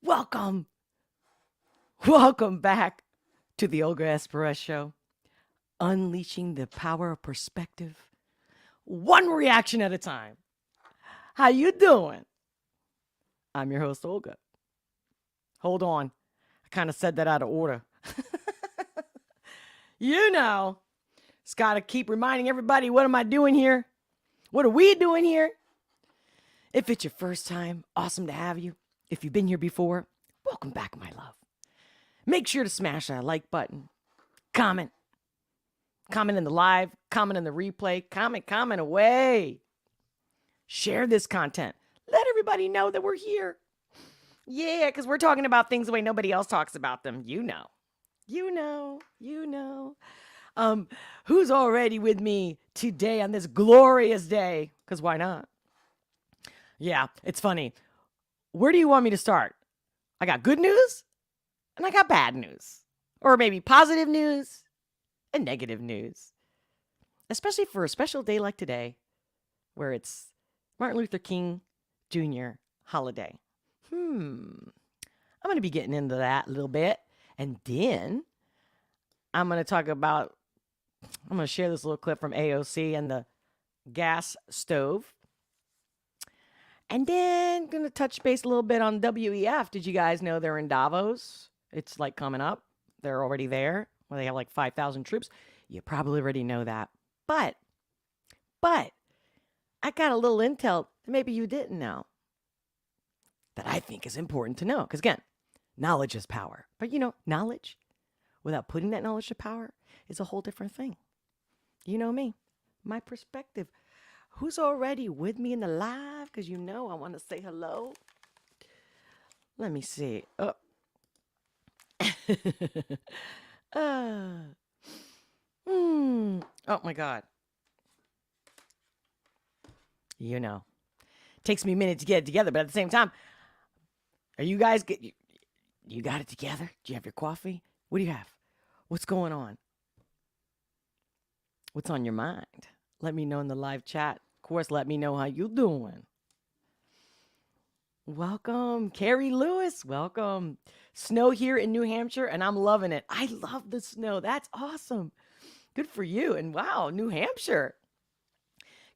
Welcome. Welcome back to the Olga S show. Unleashing the power of perspective. One reaction at a time. How you doing? I'm your host, Olga. Hold on. I kind of said that out of order. You know, it's got to keep reminding everybody, what am I doing here? What are we doing here? If it's your first time, awesome to have you. If you've been here before, welcome back, my love. Make sure to smash that like button. Comment. Comment in the live. Comment in the replay. Comment away. Share this content. Let everybody know that we're here. Yeah, because we're talking about things the way nobody else talks about them. You know. Who's already with me today on this glorious day? Because why not? Yeah, it's funny. Where do you want me to start? I got good news and I got bad news. Or maybe positive news and negative news. Especially for a special day like today, where it's Martin Luther King Jr. holiday. I'm going to be getting into that a little bit. And then I'm going to share this little clip from AOC and the gas stove. And then going to touch base a little bit on WEF. Did you guys know they're in Davos? It's like coming up. They're already there. Well, they have like 5,000 troops. You probably already know that. But I got a little intel that maybe you didn't know that I think is important to know. Because again, knowledge is power. But knowledge without putting that knowledge to power is a whole different thing. You know me, my perspective. Who's already with me in the live? Because I want to say hello. Let me see. Oh. Oh my God. Takes me a minute to get it together, but at the same time, are you guys you got it together? Do you have your coffee? What do you have? What's going on? What's on your mind? Let me know in the live chat. Of course, let me know how you doing. Welcome, Carrie Lewis. Welcome. Snow here in New Hampshire, and I'm loving it. I love the snow. That's awesome. Good for you. And wow, New Hampshire.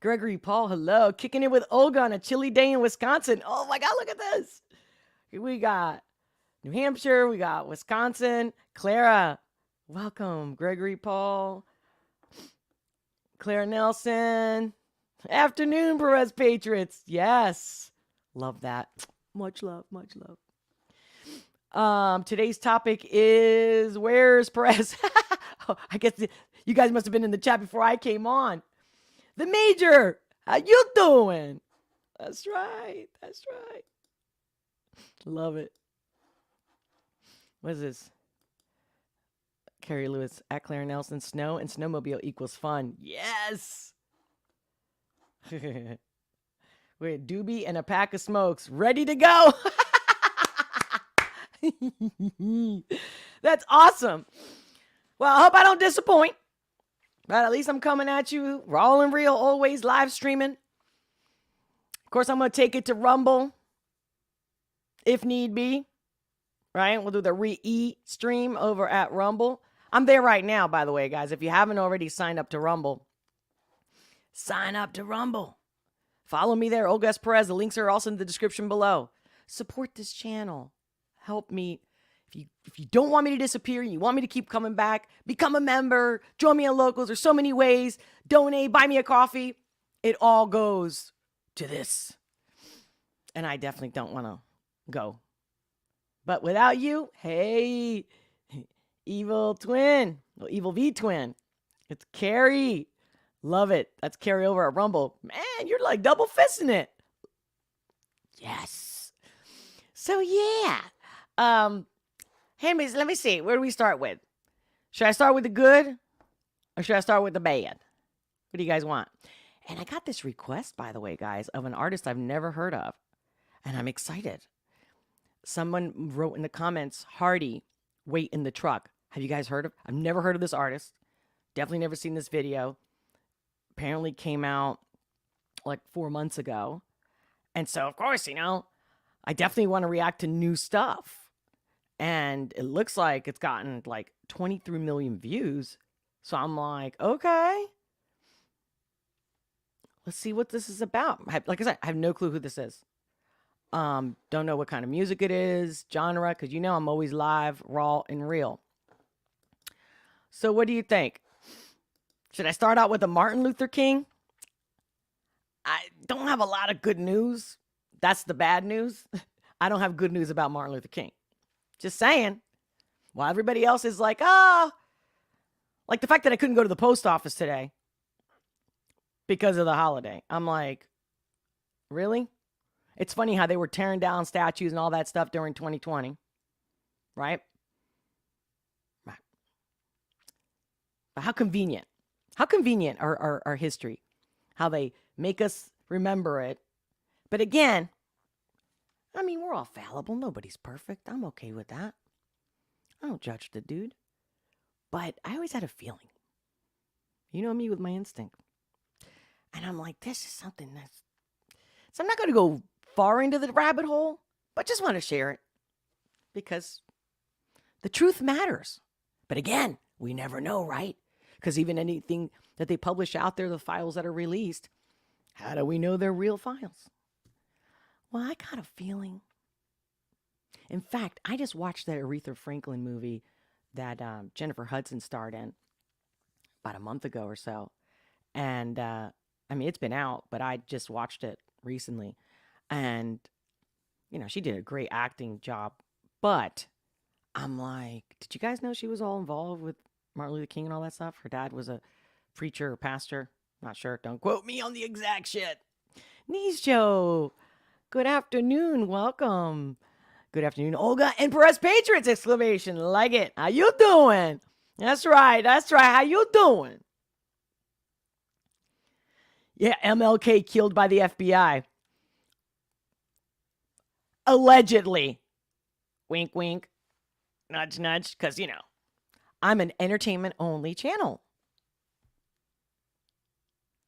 Gregory Paul, hello. Kicking it with Olga on a chilly day in Wisconsin. Oh my God, look at this. We got New Hampshire. We got Wisconsin. Clara, welcome. Gregory Paul. Claire Nelson. Afternoon, Perez Patriots. Yes. Love that. Much love. Today's topic is, where's Perez? Oh, I guess you guys must have been in the chat before I came on. The Major, how you doing? That's right. Love it. What is this? Carrie Lewis at Claire Nelson. Snow and snowmobile equals fun. Yes. Wait, doobie and a pack of smokes ready to go. That's awesome. Well, I hope I don't disappoint. But at least I'm coming at you raw and real, always live streaming. Of course, I'm going to take it to Rumble if need be. Right? We'll do the re-e stream over at Rumble. I'm there right now, by the way, guys. If you haven't already signed up to Rumble, sign up to Rumble. Follow me there, Olga S. Perez. The links are also in the description below. Support this channel. Help me. If you don't want me to disappear, you want me to keep coming back, become a member, join me on Locals. There's so many ways. Donate, buy me a coffee. It all goes to this. And I definitely don't want to go. But without you, hey, evil twin, well, evil V twin. It's Carrie. Love it. That's Carrie over at Rumble. Man, you're like double fisting it. Yes. So yeah. Hey, miss, let me see. Where do we start with? Should I start with the good or should I start with the bad? What do you guys want? And I got this request, by the way, guys, of an artist I've never heard of. And I'm excited. Someone wrote in the comments, Hardy, Wait in the Truck. Have you guys heard of? I've never heard of this artist. Definitely never seen this video. Apparently came out like 4 months ago. And so, of course, I definitely want to react to new stuff. And it looks like it's gotten like 23 million views. So I'm like, okay, let's see what this is about. Like I said, I have no clue who this is. Don't know what kind of music it is, genre, because I'm always live, raw, and real. So what do you think? Should I start out with a Martin Luther King? I don't have a lot of good news. That's the bad news. I don't have good news about Martin Luther King. Just saying. While everybody else is like, like the fact that I couldn't go to the post office today because of the holiday. I'm like, really? It's funny how they were tearing down statues and all that stuff during 2020, right? Right. But how convenient. How convenient our history. How they make us remember it. But again, I mean, we're all fallible. Nobody's perfect. I'm okay with that. I don't judge the dude. But I always had a feeling. You know me with my instinct. And I'm like, this is something that's... So I'm not going to go far into the rabbit hole, but just want to share it. Because the truth matters. But again, we never know, right? Because even anything that they publish out there, the files that are released, how do we know they're real files? Well, I got a feeling. In fact, I just watched that Aretha Franklin movie that Jennifer Hudson starred in about a month ago or so. And, I mean, it's been out, but I just watched it recently. And, she did a great acting job. But I'm like, did you guys know she was all involved with Martin Luther King and all that stuff? Her dad was a preacher or pastor. Not sure. Don't quote me on the exact shit. Nisjo, good afternoon. Welcome. Good afternoon, Olga and Pérez Patriots! Exclamation. Like it. How you doing? That's right. How you doing? Yeah, MLK killed by the FBI. Allegedly. Wink, wink. Nudge, nudge. Because, I'm an entertainment-only channel.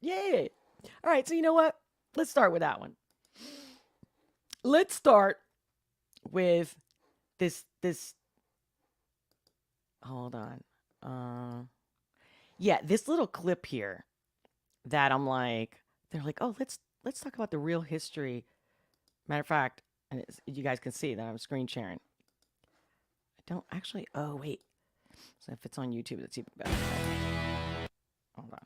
Yay. All right, so you know what? Let's start with that one. Let's start with this hold on. Yeah, this little clip here that I'm like, they're like, oh, let's talk about the real history. Matter of fact, and you guys can see that I'm screen sharing. I don't actually, oh, wait. So if it's on YouTube, it's even better. Hold on.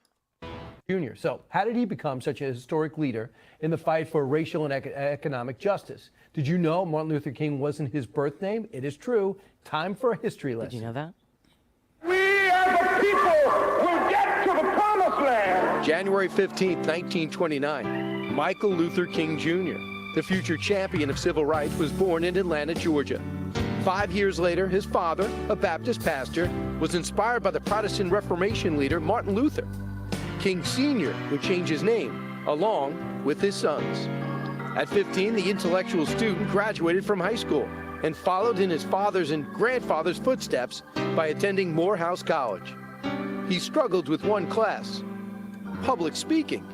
Jr. So how did he become such a historic leader in the fight for racial and economic justice? Did you know Martin Luther King wasn't his birth name? It is true. Time for a history lesson. Did you know that? We as a people will get to the promised land. January 15th, 1929, Michael Luther King Jr., the future champion of civil rights, was born in Atlanta, Georgia. 5 years later, his father, a Baptist pastor, was inspired by the Protestant Reformation leader Martin Luther. King Sr. would change his name, along with his sons. At 15, the intellectual student graduated from high school and followed in his father's and grandfather's footsteps by attending Morehouse College. He struggled with one class, public speaking.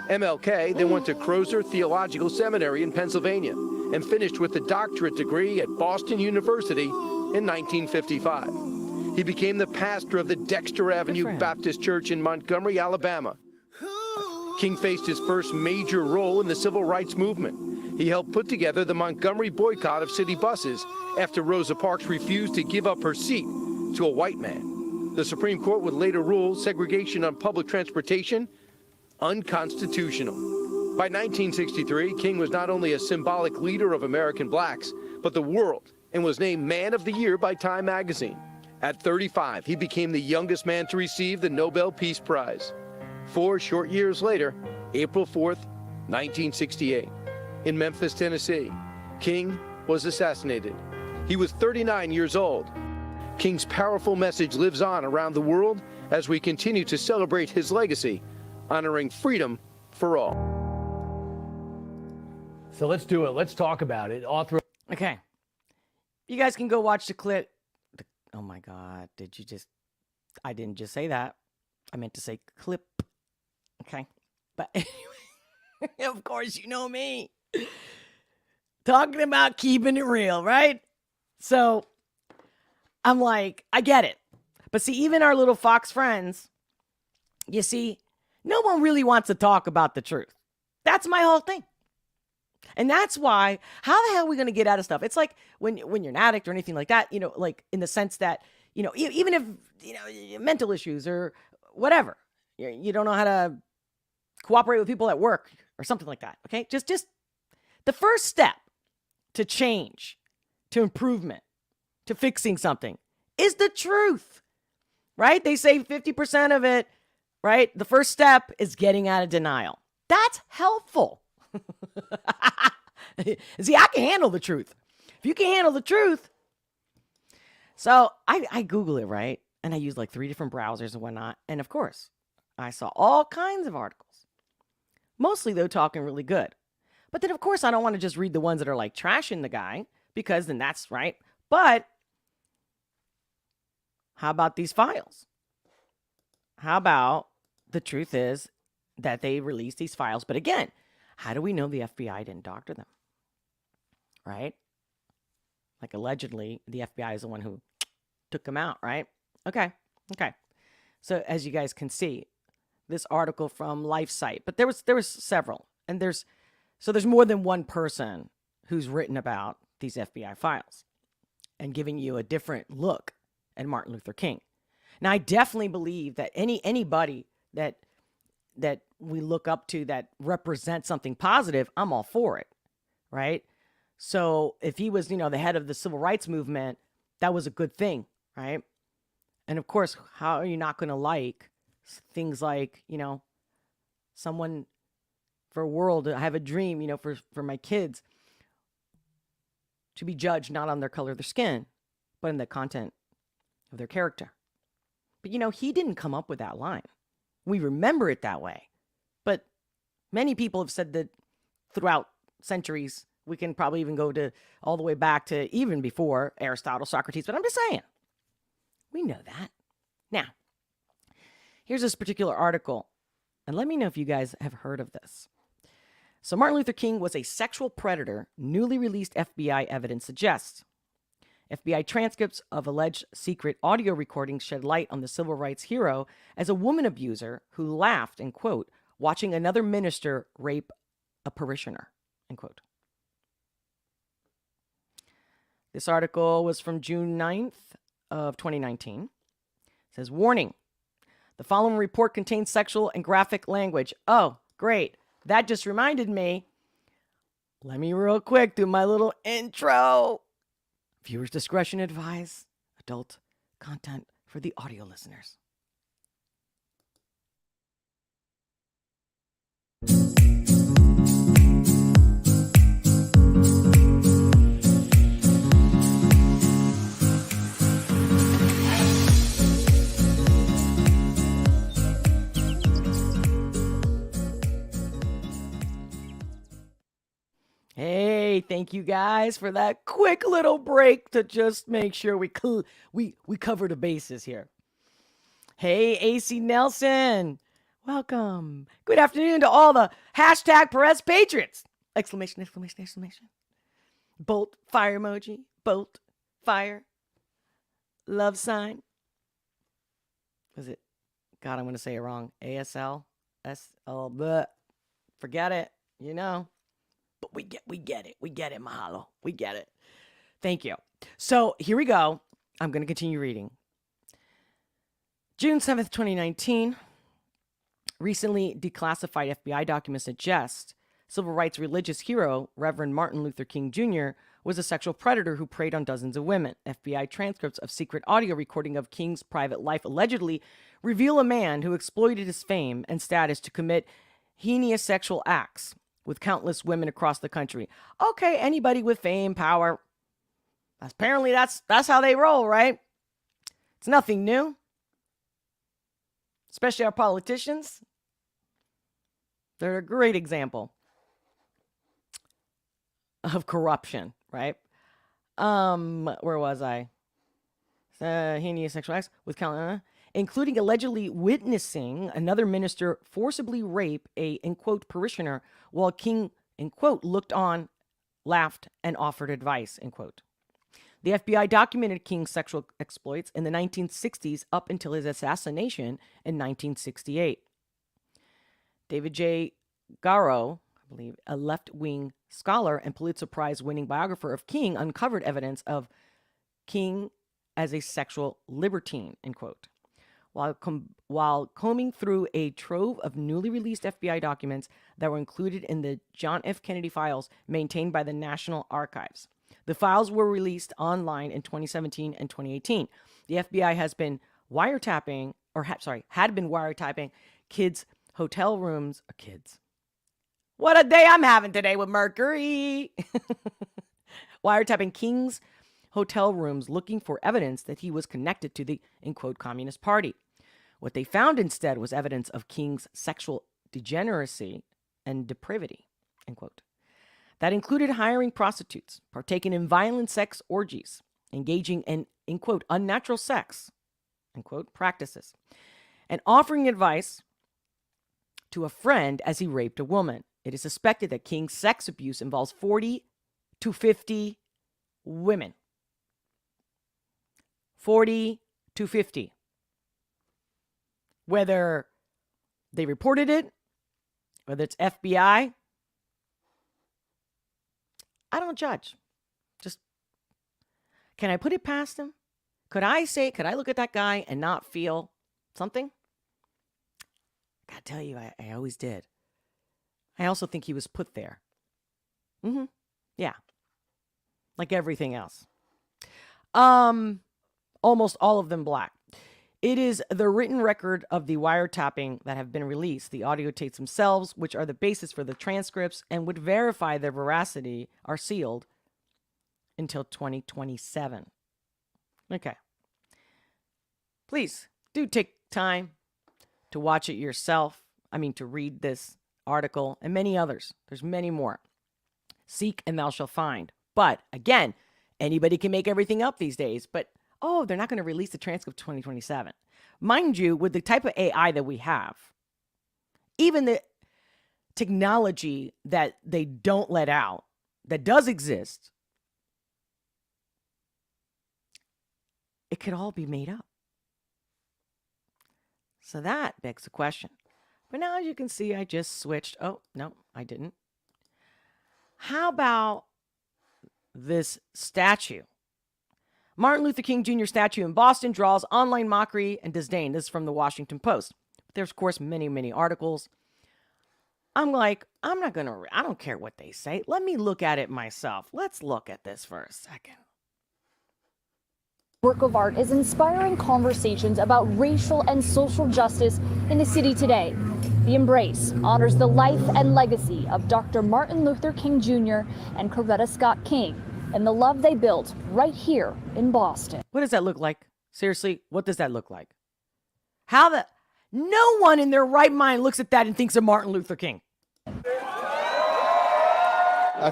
MLK then went to Crozer Theological Seminary in Pennsylvania and finished with a doctorate degree at Boston University in 1955. He became the pastor of the Dexter Avenue Baptist Church in Montgomery, Alabama. King faced his first major role in the civil rights movement. He helped put together the Montgomery boycott of city buses after Rosa Parks refused to give up her seat to a white man. The Supreme Court would later rule segregation on public transportation unconstitutional. By 1963, King was not only a symbolic leader of American blacks, but the world, and was named Man of the Year by Time magazine. At 35, he became the youngest man to receive the Nobel Peace Prize. 4 short years later, April 4th, 1968, in Memphis, Tennessee, King was assassinated. He was 39 years old. King's powerful message lives on around the world as we continue to celebrate his legacy, honoring freedom for all. So let's do it. Let's talk about it. Okay. You guys can go watch the clip. Oh my God. I didn't just say that. I meant to say clip. Okay. But anyway, of course, you know me. talking about keeping it real, right? So I'm like, I get it. But see, even our little Fox friends, you see, no one really wants to talk about the truth. That's my whole thing. And that's why, how the hell are we going to get out of stuff? It's like when you're an addict or anything like that, like in the sense that, even if, mental issues or whatever, you don't know how to cooperate with people at work or something like that. Okay. Just the first step to change, to improvement, to fixing something is the truth, right? They say 50% of it, right? The first step is getting out of denial. That's helpful. See, I can handle the truth. If you can handle the truth. So I Google it, right? And I use like 3 different browsers and whatnot. And of course, I saw all kinds of articles. Mostly, though, talking really good. But then, of course, I don't want to just read the ones that are like trashing the guy, because then that's right. But how about these files? How about the truth is that they released these files? But again, how do we know the FBI didn't doctor them? Right? Like allegedly, the FBI is the one who took them out, right? Okay. So as you guys can see, this article from LifeSite, but there was several, and there's more than one person who's written about these FBI files and giving you a different look at Martin Luther King. Now, I definitely believe that anybody that we look up to that represents something positive, I'm all for it, right? So if he was, the head of the civil rights movement, that was a good thing, right? And of course, how are you not going to like things like, someone for a world, I have a dream, for my kids to be judged not on their color of their skin, but in the content of their character. But, he didn't come up with that line. We remember it that way. But many people have said that throughout centuries. We can probably even go to all the way back to even before Aristotle, Socrates. But I'm just saying, we know that. Now, here's this particular article. And let me know if you guys have heard of this. So Martin Luther King was a sexual predator, newly released FBI evidence suggests. FBI transcripts of alleged secret audio recordings shed light on the civil rights hero as a woman abuser who laughed, and quote, watching another minister rape a parishioner, end quote. This article was from June 9th of 2019. It says, warning, the following report contains sexual and graphic language. Oh, great. That just reminded me. Let me real quick do my little intro. Viewers' discretion advised. Adult content for the audio listeners. Hey, thank you guys for that quick little break to just make sure we cover the bases here. Hey, AC Nelson, welcome. Good afternoon to all the hashtag Pérez Patriots! Exclamation, exclamation, exclamation. Bolt, fire emoji, bolt, fire, love sign. Was it? God, I'm going to say it wrong. ASL, SL, but forget it, But we get it. We get it, mahalo. We get it. Thank you. So here we go. I'm going to continue reading. June 7th, 2019. Recently declassified FBI documents suggest civil rights religious hero Reverend Martin Luther King Jr. was a sexual predator who preyed on dozens of women. FBI transcripts of secret audio recording of King's private life allegedly reveal a man who exploited his fame and status to commit heinous sexual acts with countless women across the country. Okay, anybody with fame, power. Apparently that's how they roll, right? It's nothing new. Especially our politicians. They're a great example of corruption, right? Where was I? Heinous sexual acts with including allegedly witnessing another minister forcibly rape a, in quote, parishioner while King, in quote, looked on laughed, and offered advice, end quote. The FBI documented King's sexual exploits in the 1960s up until his assassination in 1968. David J. Garrow, I believe, a left-wing scholar and Pulitzer Prize-winning biographer of King, uncovered evidence of King as a sexual libertine, end quote. While combing through a trove of newly released FBI documents that were included in the John F. Kennedy files maintained by the National Archives. The files were released online in 2017 and 2018. The FBI has been wiretapping, had been wiretapping kids' hotel rooms. Kids. What a day I'm having today with Mercury. Wiretapping King's hotel rooms looking for evidence that he was connected to the, in quote, Communist Party. What they found instead was evidence of King's sexual degeneracy and depravity, end quote. That included hiring prostitutes, partaking in violent sex orgies, engaging in quote, unnatural sex, end quote, practices, and offering advice to a friend as he raped a woman. It is suspected that King's sex abuse involves 40 to 50 women. 40 to 50. Whether they reported it, whether it's FBI, I don't judge. Just, can I put it past him? Could I look at that guy and not feel something? I gotta tell you, I always did. I also think he was put there. Yeah. Like everything else. Almost all of them black. It is the written record of the wiretapping that have been released, the audio tapes themselves, which are the basis for the transcripts and would verify their veracity, are sealed until 2027. Okay. Please do take time to watch it yourself. To read this article and many others. There's many more. Seek and thou shalt find. But again, anybody can make everything up these days. But they're not going to release the transcript 2027. Mind you, with the type of AI that we have, even the technology that they don't let out, that does exist, it could all be made up. So that begs the question. But now, as you can see, I just switched. Oh, no, I didn't. How about this statue? Martin Luther King Jr. statue in Boston draws online mockery and disdain. This is from the Washington Post. There's, of course, many, many articles. I'm like, I don't care what they say. Let me look at it myself. Let's look at this for a second. Work of art is inspiring conversations about racial and social justice in the city today. The Embrace honors the life and legacy of Dr. Martin Luther King Jr. and Coretta Scott King and the love they built right here in Boston. What does that look like? Seriously, what does that look like? No one in their right mind looks at that and thinks of Martin Luther King.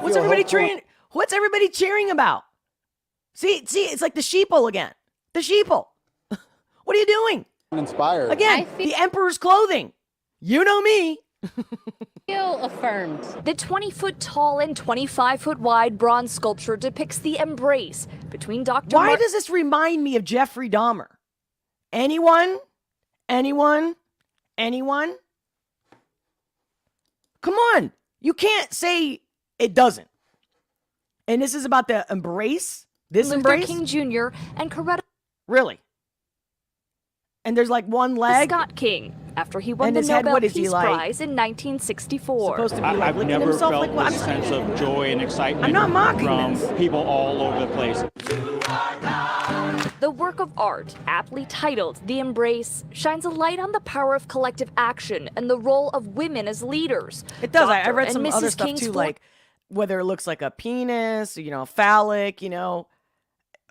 What's everybody cheering about? See, it's like the sheeple again. The sheeple. What are you doing? I'm inspired. Again, the emperor's clothing. You know me. Feel affirmed. The 20-foot tall and 25-foot wide bronze sculpture depicts the embrace between Dr. Why does this remind me of Jeffrey Dahmer? Anyone? Come on. You can't say it doesn't. And this is about the embrace? This Luther embrace? King Jr. and Coretta Really? And there's like one leg? Scott King, after he won And the his head, Nobel what is he Peace like? Prize in 1964. Supposed to be like I've licking never himself felt like what? this sense of joy and excitement I'm not mocking from this. people all over the place. The work of art, aptly titled The Embrace, shines a light on the power of collective action and the role of women as leaders. It does. I Dr. read and some Mrs. other stuff King's too, for- like whether it looks like a penis, phallic,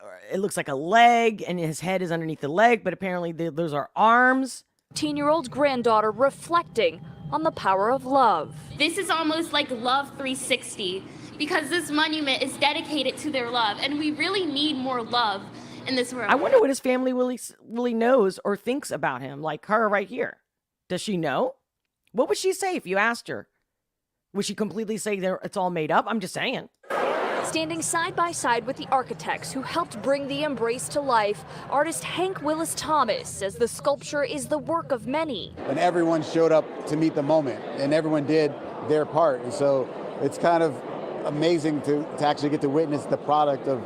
or it looks like a leg and his head is underneath the leg, but apparently those are arms. 18-year-old granddaughter reflecting on the power of love. This is almost like Love 360 because this monument is dedicated to their love, and we really need more love in this world. I wonder what his family really knows or thinks about him, like her right here. Does she know? What would she say if you asked her? Would she completely say it's all made up? I'm just saying. Standing side by side with the architects who helped bring the embrace to life, artist Hank Willis Thomas says the sculpture is the work of many. And everyone showed up to meet the moment, and everyone did their part. And so it's kind of amazing to actually get to witness the product of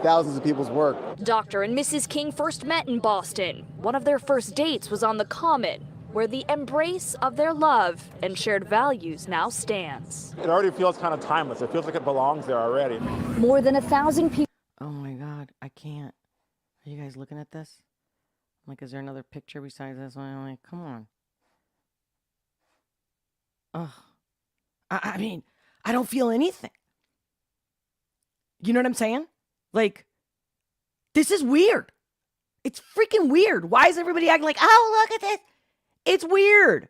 thousands of people's work. Dr. and Mrs. King first met in Boston. One of their first dates was on the Common, where the embrace of their love and shared values now stands. It already feels kind of timeless. It feels like it belongs there already. More than 1,000 people. Oh my God, I can't. Are you guys looking at this? Like, is there another picture besides this one? I'm like, come on. Ugh. I mean, I don't feel anything. You know what I'm saying? Like, this is weird. It's freaking weird. Why is everybody acting like, oh, look at this? It's weird.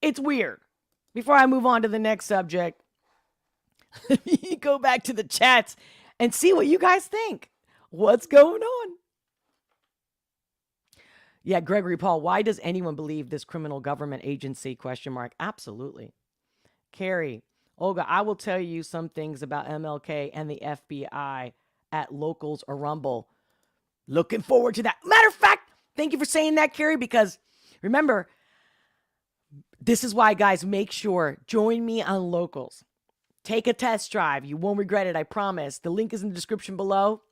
It's weird. Before I move on to the next subject, let me go back to the chats and see what you guys think. What's going on? Yeah, Gregory Paul, why does anyone believe this criminal government agency? ? Absolutely. Carrie, Olga, I will tell you some things about MLK and the FBI at Locals or Rumble. Looking forward to that. Matter of fact, thank you for saying that, Carrie, because remember, this is why, guys, make sure, join me on Locals. Take a test drive. You won't regret it, I promise. The link is in the description below.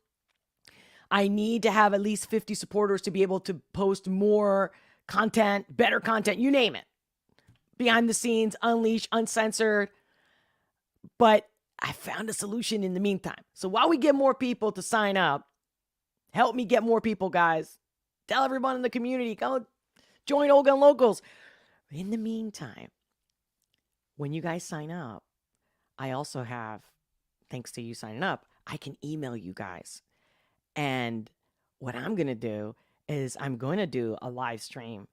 I need to have at least 50 supporters to be able to post more content, better content, you name it. Behind the scenes, unleashed, uncensored. But I found a solution in the meantime. So while we get more people to sign up, help me get more people, guys. Tell everyone in the community, go join Olga and Locals. In the meantime, when you guys sign up, I also have, thanks to you signing up, I can email you guys. And what I'm going to do is I'm going to do a live stream.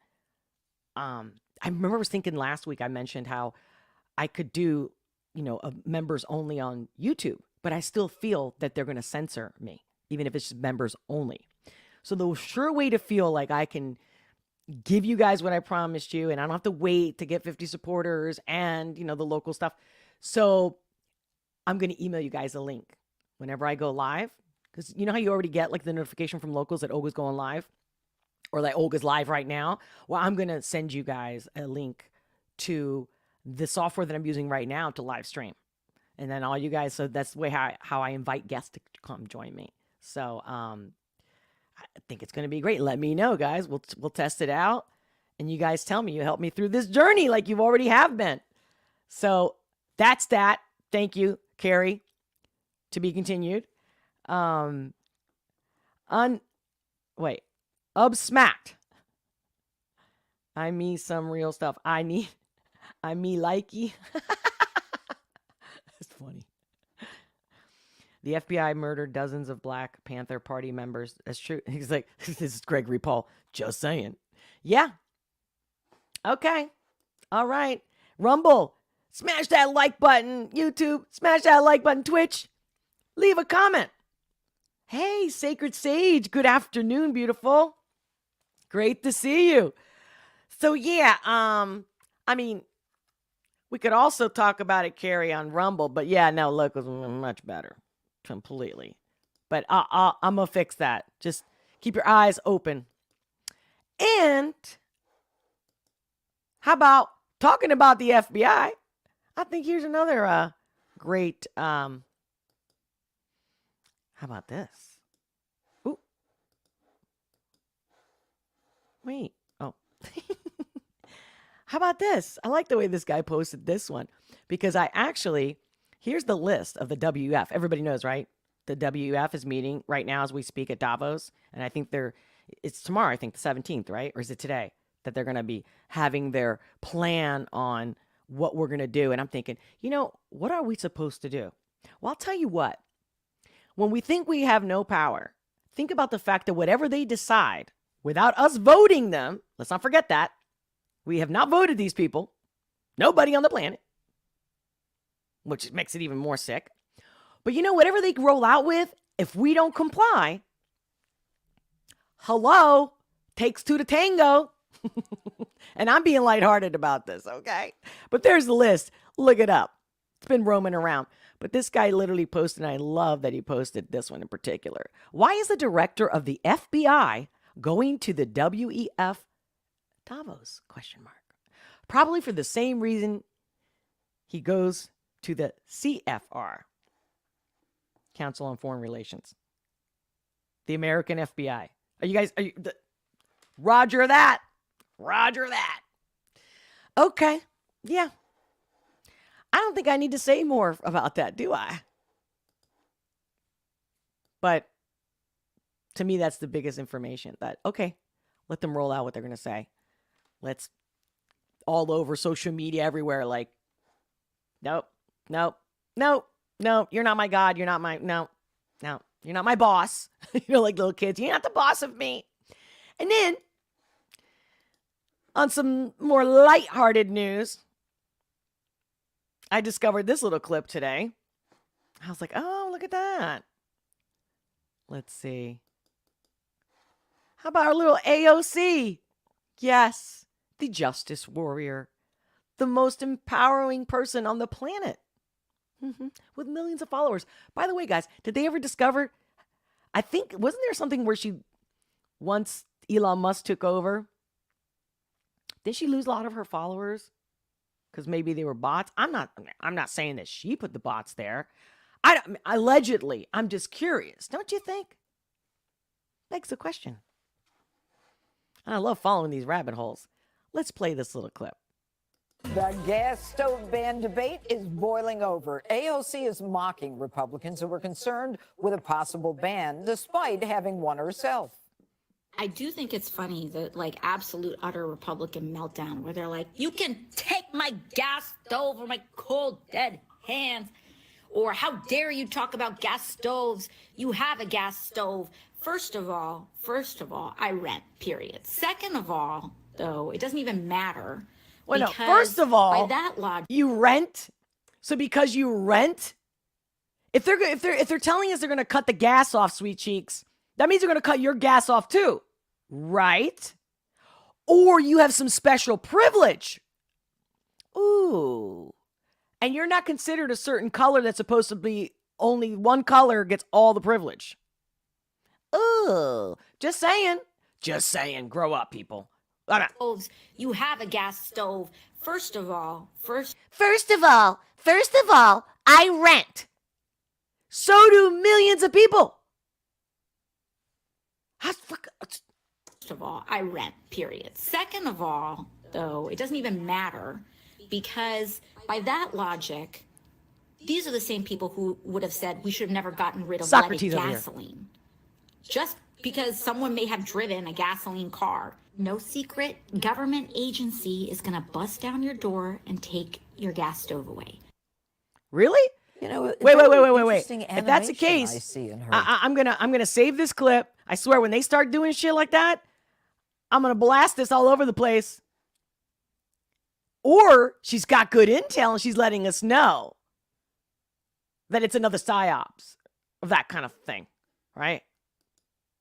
I remember I was thinking last week, I mentioned how I could do, members only on YouTube, but I still feel that they're going to censor me, even if it's just members only. So the sure way to feel like I can give you guys what I promised you, and I don't have to wait to get 50 supporters and, the local stuff. So I'm going to email you guys a link whenever I go live. Because you know how you already get like the notification from Locals that Olga's going live? Or like Olga's live right now? Well, I'm going to send you guys a link to the software that I'm using right now to live stream. And then all you guys, so that's the way how I invite guests to come join me. So I think it's going to be great. Let me know, guys. We'll test it out. And you guys tell me you helped me through this journey like you already have been. So that's that. Thank you, Carrie. To be continued. Smacked. I mean some real stuff. I me likey. That's funny. The FBI murdered dozens of Black Panther Party members. That's true. He's like, this is Gregory Paul. Just saying. Yeah. Okay. All right. Rumble. Smash that like button. YouTube. Smash that like button. Twitch. Leave a comment. Hey, Sacred Sage. Good afternoon, beautiful. Great to see you. So yeah, we could also talk about it, Carrie, on Rumble, but yeah, no, Locals much better. Completely. But I'm going to fix that. Just keep your eyes open. And how about talking about the FBI? I think here's another great, how about this? Ooh. Wait. Oh. How about this? I like the way this guy posted this one because here's the list of the WF. Everybody knows, right? The WF is meeting right now as we speak at Davos. And I think it's tomorrow, I think the 17th, right? Or is it today that they're going to be having their plan on what we're going to do? And I'm thinking, what are we supposed to do? Well, I'll tell you what. When we think we have no power, think about the fact that whatever they decide, without us voting them, let's not forget that, we have not voted these people, nobody on the planet, which makes it even more sick. But whatever they roll out with, if we don't comply, hello, takes two to tango. And I'm being lighthearted about this, okay? But there's the list. Look it up. It's been roaming around. But this guy literally posted, and I love that he posted this one in particular. Why is the director of the FBI going to the WEF Davos? Question mark. Probably for the same reason he goes to the CFR, Council on Foreign Relations. The American FBI. Roger that. Roger that. Okay. Yeah. I don't think I need to say more about that, do I? But to me, that's the biggest information. That, okay, let them roll out what they're going to say. Let's all over social media everywhere. Like, nope, you're not my God. You're not my, no, you're not my boss. Like little kids, you're not the boss of me. And then on some more lighthearted news, I discovered this little clip today. I was like, oh, look at that. Let's see. How about our little AOC? Yes, the justice warrior. The most empowering person on the planet. With millions of followers. By the way, guys, did they ever discover, I think, wasn't there something where once Elon Musk took over, did she lose a lot of her followers? Because maybe they were bots. I'm not saying that she put the bots there. Allegedly, I'm just curious. Don't you think? Begs the question. And I love following these rabbit holes. Let's play this little clip. The gas stove ban debate is boiling over. AOC is mocking Republicans who were concerned with a possible ban, despite having one herself. I do think it's funny, the absolute utter Republican meltdown where they're like, you can take my gas stove or my cold dead hands, or how dare you talk about gas stoves? You have a gas stove. First of all, I rent, period. Second of all, though, it doesn't even matter. Well, no, first of all, by that logic, you rent. So because you rent, if they're telling us they're going to cut the gas off, sweet cheeks, that means they're going to cut your gas off too. Right? Or you have some special privilege. Ooh. And you're not considered a certain color that's supposed to be only one color gets all the privilege. Ooh. Just saying. Grow up, people. you have a gas stove. First of all, I rent. So do millions of people. First of all, I rent, period. Second of all, though, it doesn't even matter because by that logic, these are the same people who would have said we should have never gotten rid of leaded gasoline. Just because someone may have driven a gasoline car. No secret, government agency is going to bust down your door and take your gas stove away. Really? You know, Wait. If that's the case, I'm gonna save this clip. I swear, when they start doing shit like that, I'm gonna blast this all over the place. Or she's got good intel and she's letting us know that it's another psyops of that kind of thing, right?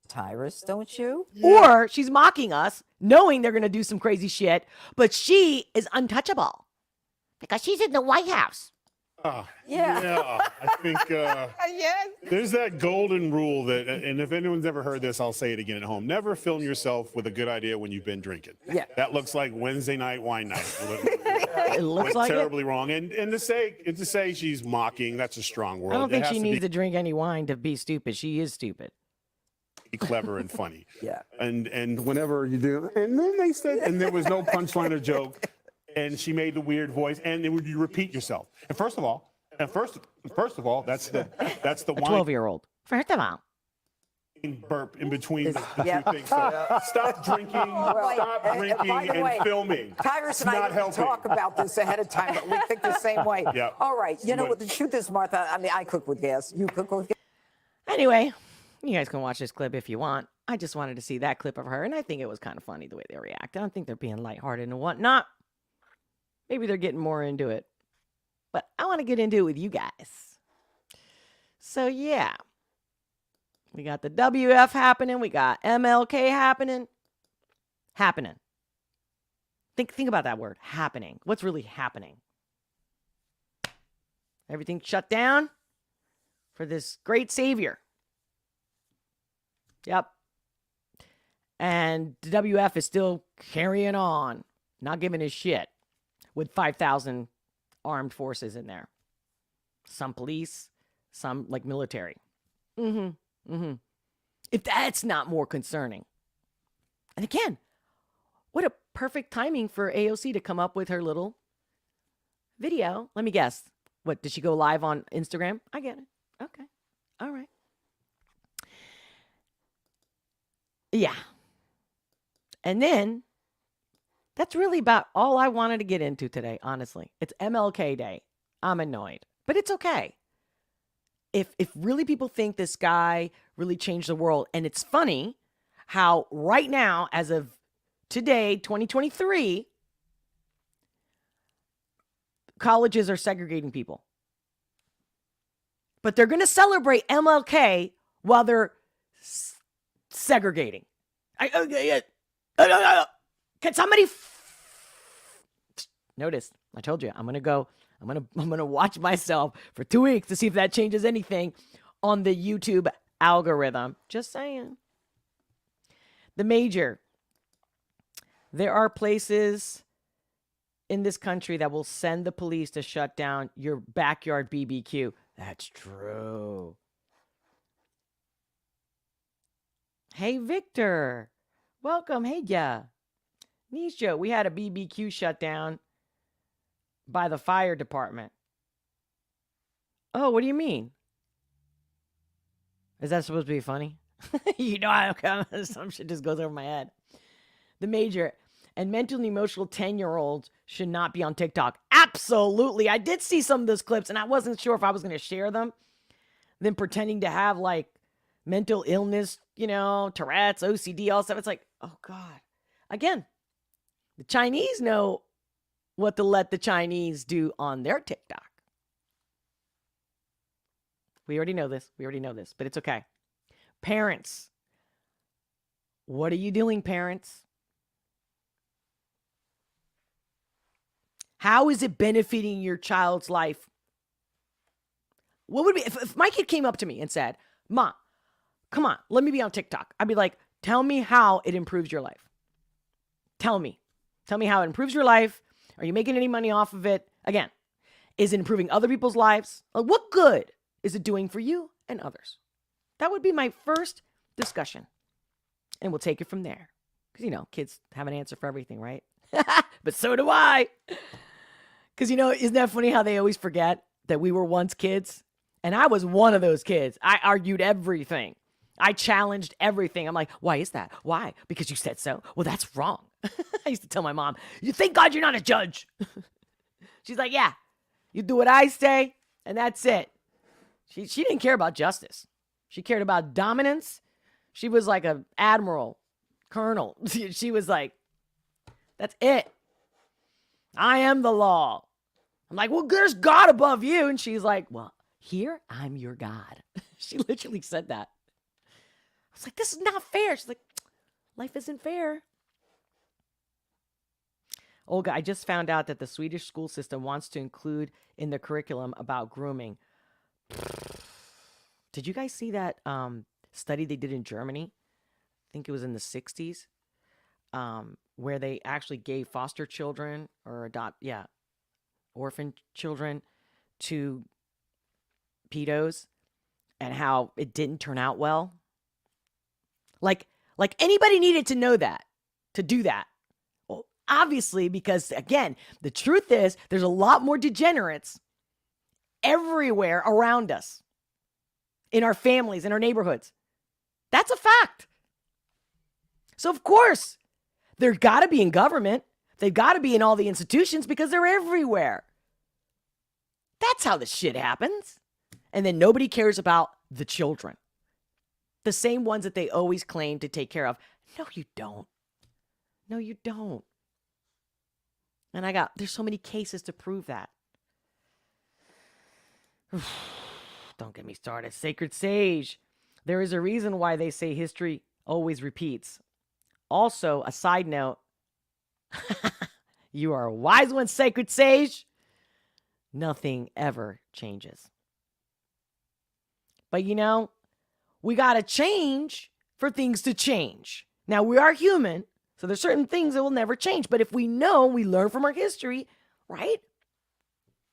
Tyrus, don't you? Or she's mocking us, knowing they're gonna do some crazy shit, but she is untouchable because she's in the White House. Yeah, I think there's that golden rule that, and if anyone's ever heard this, I'll say it again at home. Never film yourself with a good idea when you've been drinking. Yeah. That looks like Wednesday night wine night. It looks like terribly wrong. And to say she's mocking, that's a strong word. I don't think she needs to drink any wine to be stupid. She is stupid. Be clever and funny. Yeah. And whenever you do, and then they said, and there was no punchline or joke. And she made the weird voice, and it would you repeat yourself. And first of all, that's the wine. 12-year-old. First of all. Burp in between the two things. So stop drinking, and filming. Tyrus and I didn't talk about this ahead of time, but we think the same way. Yeah. All right. You know what? The truth is, Martha, I mean, I cook with gas. You cook with gas. Anyway, you guys can watch this clip if you want. I just wanted to see that clip of her, and I think it was kind of funny the way they react. I don't think they're being lighthearted and whatnot. Maybe they're getting more into it. But I want to get into it with you guys. So, yeah. We got the WF happening. We got MLK happening. Think about that word, happening. What's really happening? Everything shut down for this great savior. Yep. And the WF is still carrying on, not giving a shit, with 5,000 armed forces in there. Some police, some like military. If that's not more concerning. And again, what a perfect timing for AOC to come up with her little video. Let me guess. What, did she go live on Instagram? I get it. Okay. All right. Yeah. And then, that's really about all I wanted to get into today, honestly. It's MLK Day. I'm annoyed. But it's okay. If really people think this guy really changed the world, and it's funny how right now, as of today, 2023, colleges are segregating people. But they're going to celebrate MLK while they're segregating. Can somebody notice? I told you, I'm gonna watch myself for 2 weeks to see if that changes anything on the YouTube algorithm. Just saying. The major. There are places in this country that will send the police to shut down your backyard BBQ. That's true. Hey, Victor. Welcome. Hey, yeah. Nisha, we had a BBQ shut down by the fire department. Oh, what do you mean? Is that supposed to be funny? You know, some shit just goes over my head. The major. And mental and emotional 10-year-olds should not be on TikTok. Absolutely. I did see some of those clips, and I wasn't sure if I was going to share them. Them pretending to have, like, mental illness, you know, Tourette's, OCD, all stuff. It's like, oh, God. Again, the Chinese know what to let the Chinese do on their TikTok. We already know this. But it's okay. Parents. What are you doing, parents? How is it benefiting your child's life? What would be if my kid came up to me and said, "Mom, come on, let me be on TikTok." I'd be like, "Tell me how it improves your life. Tell me how it improves your life. Are you making any money off of it? Again, is it improving other people's lives? Like, what good is it doing for you and others?" That would be my first discussion. And we'll take it from there. Because, you know, kids have an answer for everything, right? But so do I. Because, you know, isn't that funny how they always forget that we were once kids? And I was one of those kids. I argued everything. I challenged everything. I'm like, why is that? Why? Because you said so. Well, that's wrong. I used to tell my mom, "You thank God you're not a judge." She's like, "Yeah, you do what I say, and that's it." She didn't care about justice. She cared about dominance. She was like an admiral, colonel. She was like, that's it. I am the law. I'm like, "Well, there's God above you." And she's like, "Well, here, I'm your God." She literally said that. I was like, "This is not fair." She's like, "Life isn't fair." Olga, I just found out that the Swedish school system wants to include in the curriculum about grooming. Did you guys see that study they did in Germany? I think it was in the 60s, where they actually gave foster children or orphan children to pedos, and how it didn't turn out well. Like anybody needed to know that, to do that. Well, obviously, because again, the truth is there's a lot more degenerates everywhere around us, in our families, in our neighborhoods. That's a fact. So of course, they've got to be in government. They've got to be in all the institutions because they're everywhere. That's how the shit happens. And then nobody cares about the children. The same ones that they always claim to take care of. No, you don't. No, you don't. And there's so many cases to prove that. Don't get me started. Sacred Sage. There is a reason why they say history always repeats. Also, a side note. You are a wise one, Sacred Sage. nothing ever changes. But we got to change for things to change. Now, we are human, so there's certain things that will never change. But if we learn from our history, right?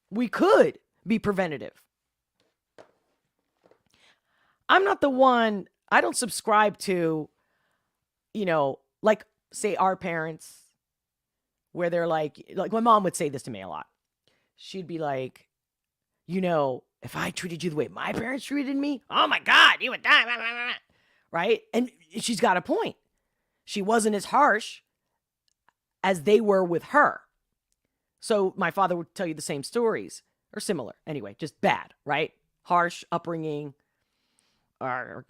We could be preventative. I'm not the one, I don't subscribe to, like, say, our parents, where they're like my mom would say this to me a lot. She'd be like, if I treated you the way my parents treated me, oh my God, you would die. Blah, blah, blah. Right? And she's got a point. She wasn't as harsh as they were with her. So my father would tell you the same stories, or similar. Anyway, just bad, right? Harsh upbringing, or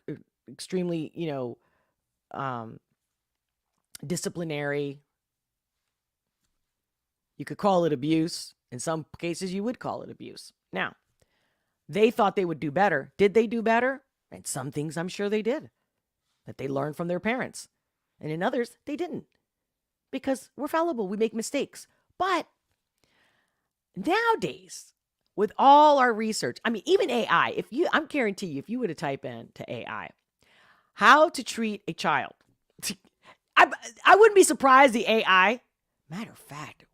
extremely, disciplinary. You could call it abuse. In some cases, you would call it abuse. Now, they thought they would do better. Did they do better? And some things I'm sure they did, that they learned from their parents. And in others, they didn't. Because we're fallible. We make mistakes. But nowadays, with all our research, I mean, even AI, I'm guarantee you, if you were to type in to AI, how to treat a child, I wouldn't be surprised the AI, matter of fact,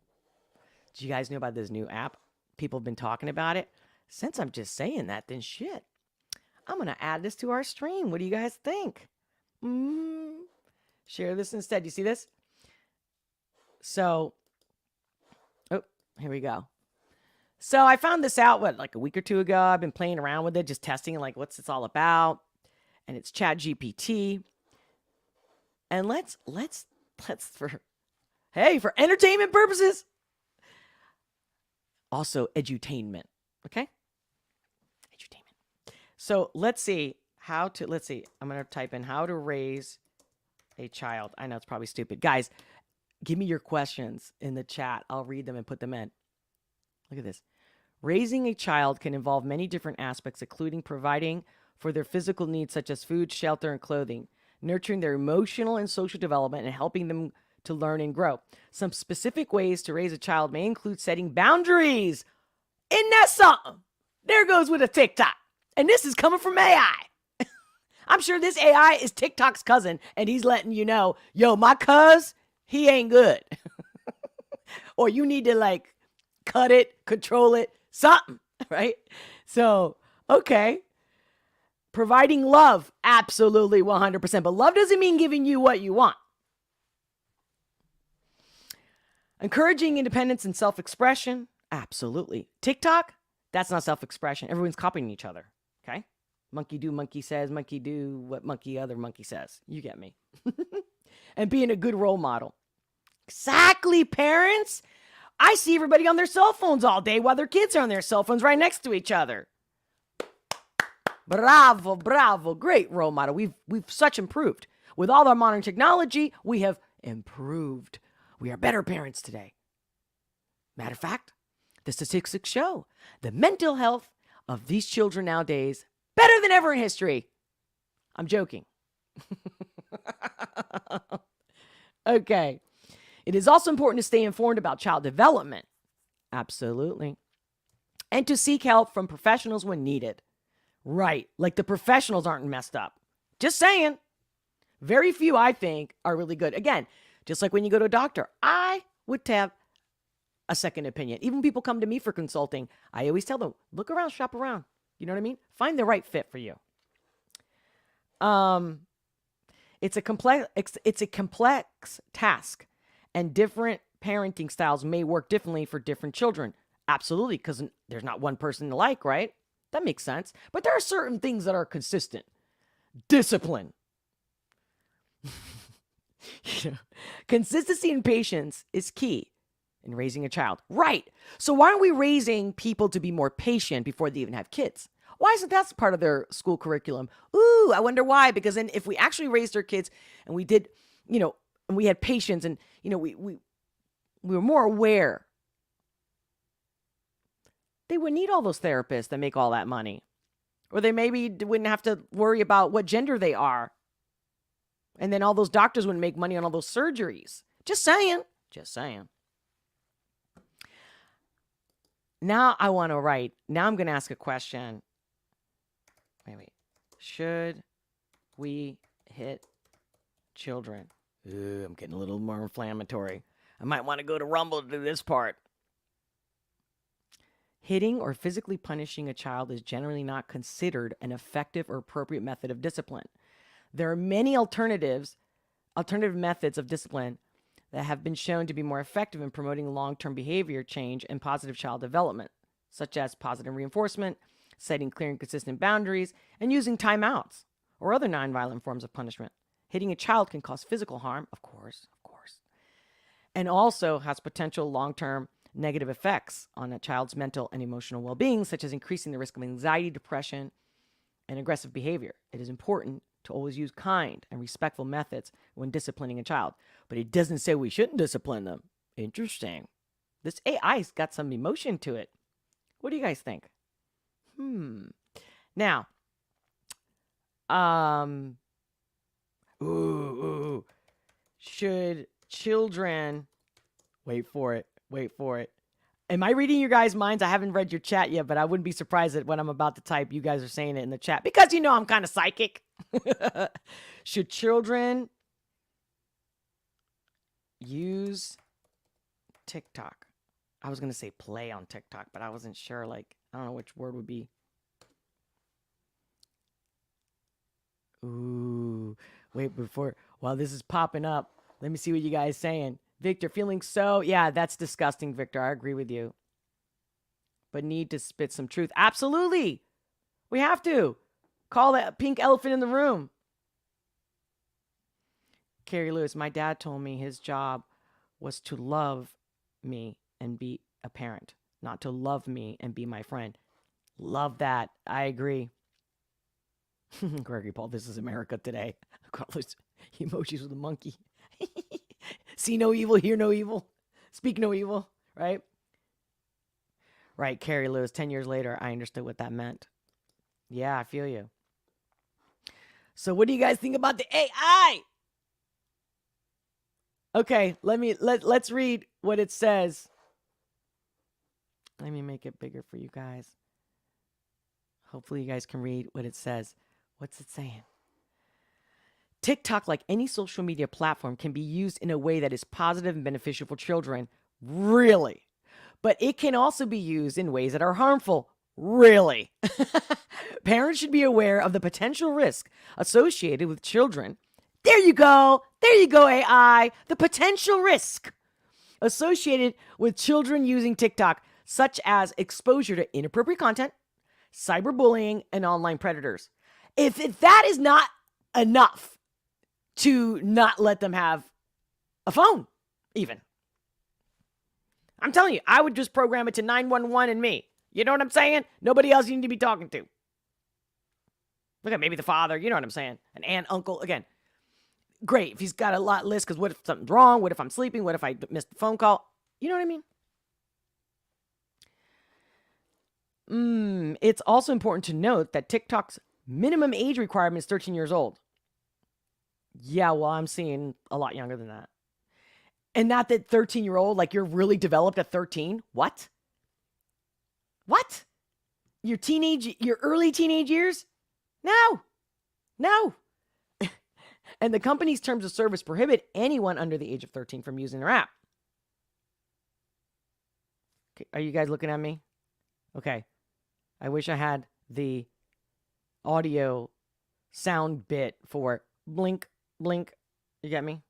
do you guys know about this new app? People have been talking about it. Since I'm just saying that, then shit, I'm going to add this to our stream. What do you guys think? Share this instead. You see this? So, here we go. So I found this out, like a week or two ago. I've been playing around with it, just testing like what's this all about. And it's ChatGPT. And let's for entertainment purposes. Also edutainment. Okay? Edutainment. So let's see. I'm going to type in how to raise a child. I know it's probably stupid. Guys, give me your questions in the chat. I'll read them and put them in. Look at this. Raising a child can involve many different aspects, including providing for their physical needs such as food, shelter, and clothing, nurturing their emotional and social development, and helping them to learn and grow. Some specific ways to raise a child may include setting boundaries. Isn't that something? There goes with a TikTok. And this is coming from AI. I'm sure this AI is TikTok's cousin, and he's letting you know, yo, my cuz, he ain't good. Or you need to cut it, control it, something, right? So, okay. Providing love, absolutely 100%. But love doesn't mean giving you what you want. Encouraging independence and self-expression, absolutely. TikTok, that's not self-expression. Everyone's copying each other, okay? Monkey do, monkey says, monkey do what other monkey says. You get me. And being a good role model. Exactly, parents. I see everybody on their cell phones all day while their kids are on their cell phones right next to each other. Bravo, bravo. Great role model. We've such improved. With all our modern technology, we have improved. We are better parents today. Matter of fact, the statistics show the mental health of these children nowadays better than ever in history. I'm joking. Okay. It is also important to stay informed about child development. Absolutely. And to seek help from professionals when needed. Right. Like the professionals aren't messed up. Just saying. Very few, I think, are really good. Again, just like when you go to a doctor, I would have a second opinion. Even when people come to me for consulting, I always tell them, look around, shop around. You know what I mean? Find the right fit for you. It's a complex task, and different parenting styles may work differently for different children. Absolutely, because there's not one person alike, right? That makes sense. But there are certain things that are consistent. Discipline. Consistency and patience is key in raising a child. Right. So why aren't we raising people to be more patient before they even have kids? Why isn't that part of their school curriculum? Ooh, I wonder why. Because then if we actually raised our kids and we did, and we had patience and, we were more aware, they wouldn't need all those therapists that make all that money. Or they maybe wouldn't have to worry about what gender they are. And then all those doctors wouldn't make money on all those surgeries. Just saying. Just saying. Now I want to write. Now I'm going to ask a question. Wait. Should we hit children? I'm getting a little more inflammatory. I might want to go to Rumble to do this part. Hitting or physically punishing a child is generally not considered an effective or appropriate method of discipline. There are many alternative methods of discipline that have been shown to be more effective in promoting long-term behavior change and positive child development, such as positive reinforcement, setting clear and consistent boundaries, and using timeouts or other nonviolent forms of punishment. Hitting a child can cause physical harm, of course, and also has potential long-term negative effects on a child's mental and emotional well-being, such as increasing the risk of anxiety, depression, and aggressive behavior. It is important to always use kind and respectful methods when disciplining a child, but it doesn't say we shouldn't discipline them. Interesting. This AI's got some emotion to it. What do you guys think? Now, should children, wait for it. Am I reading your guys' minds? I haven't read your chat yet, but I wouldn't be surprised that when I'm about to type, you guys are saying it in the chat because you know I'm kind of psychic. Should children use TikTok? I was going to say play on TikTok, but I wasn't sure. I don't know which word would be. Wait, while this is popping up, let me see what you guys saying. Victor, feeling so... Yeah, that's disgusting, Victor. I agree with you. But need to spit some truth. Absolutely. We have to. Call that pink elephant in the room. Carrie Lewis, my dad told me his job was to love me and be a parent, not to love me and be my friend. Love that. I agree. Gregory Paul, this is America today. Carlos, emojis with a monkey. See no evil, hear no evil, speak no evil, right? Right, Carrie Lewis, 10 years later, I understood what that meant. Yeah, I feel you. So what do you guys think about the AI? Okay, let's read what it says. Let me make it bigger for you guys. Hopefully you guys can read what it says. What's it saying? TikTok, like any social media platform, can be used in a way that is positive and beneficial for children. Really? But it can also be used in ways that are harmful. Really? Parents should be aware of the potential risk associated with children. There you go, AI. The potential risk associated with children using TikTok, such as exposure to inappropriate content, cyberbullying, and online predators. If that is not enough to not let them have a phone, even. I'm telling you, I would just program it to 911 and me. You know what I'm saying? Nobody else you need to be talking to. Look at maybe the father, you know what I'm saying? An aunt, uncle, again. Great, if he's got a lot list, because what if something's wrong? What if I'm sleeping? What if I missed a phone call? You know what I mean? It's also important to note that TikTok's minimum age requirement is 13 years old. Yeah, well, I'm seeing a lot younger than that. And not that 13-year-old, like you're really developed at 13. What? Your early teenage years? No. And the company's terms of service prohibit anyone under the age of 13 from using their app. Okay, are you guys looking at me? Okay. I wish I had the audio sound bit for blink, blink. You get me?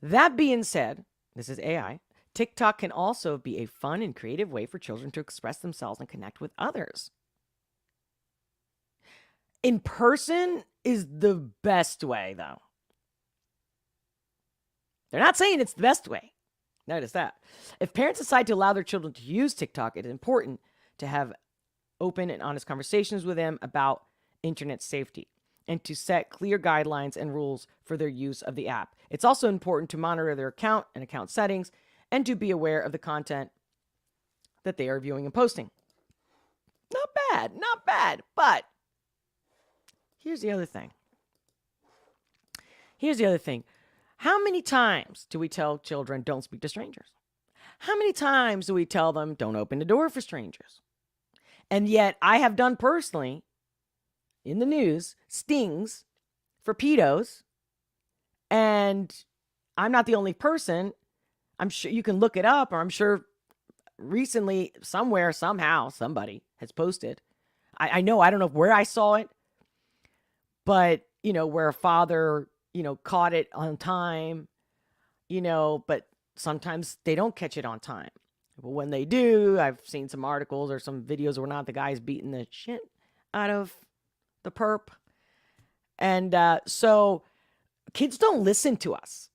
That being said, this is AI. TikTok can also be a fun and creative way for children to express themselves and connect with others. In person is the best way, though. They're not saying it's the best way. Notice that. If parents decide to allow their children to use TikTok, it is important to have open and honest conversations with them about internet safety and to set clear guidelines and rules for their use of the app. It's also important to monitor their account and account settings and to be aware of the content that they are viewing and posting. Not bad, but here's the other thing. How many times do we tell children don't speak to strangers? How many times do we tell them, don't open the door for strangers? And yet I have done personally in the news stings for pedos. And I'm not the only person. I'm sure you can look it up, or I'm sure recently somewhere, somehow, somebody has posted. I know, I don't know where I saw it, but, where a father, caught it on time, but sometimes they don't catch it on time. But when they do, I've seen some articles or some videos where not the guy's beating the shit out of the perp. And so kids don't listen to us.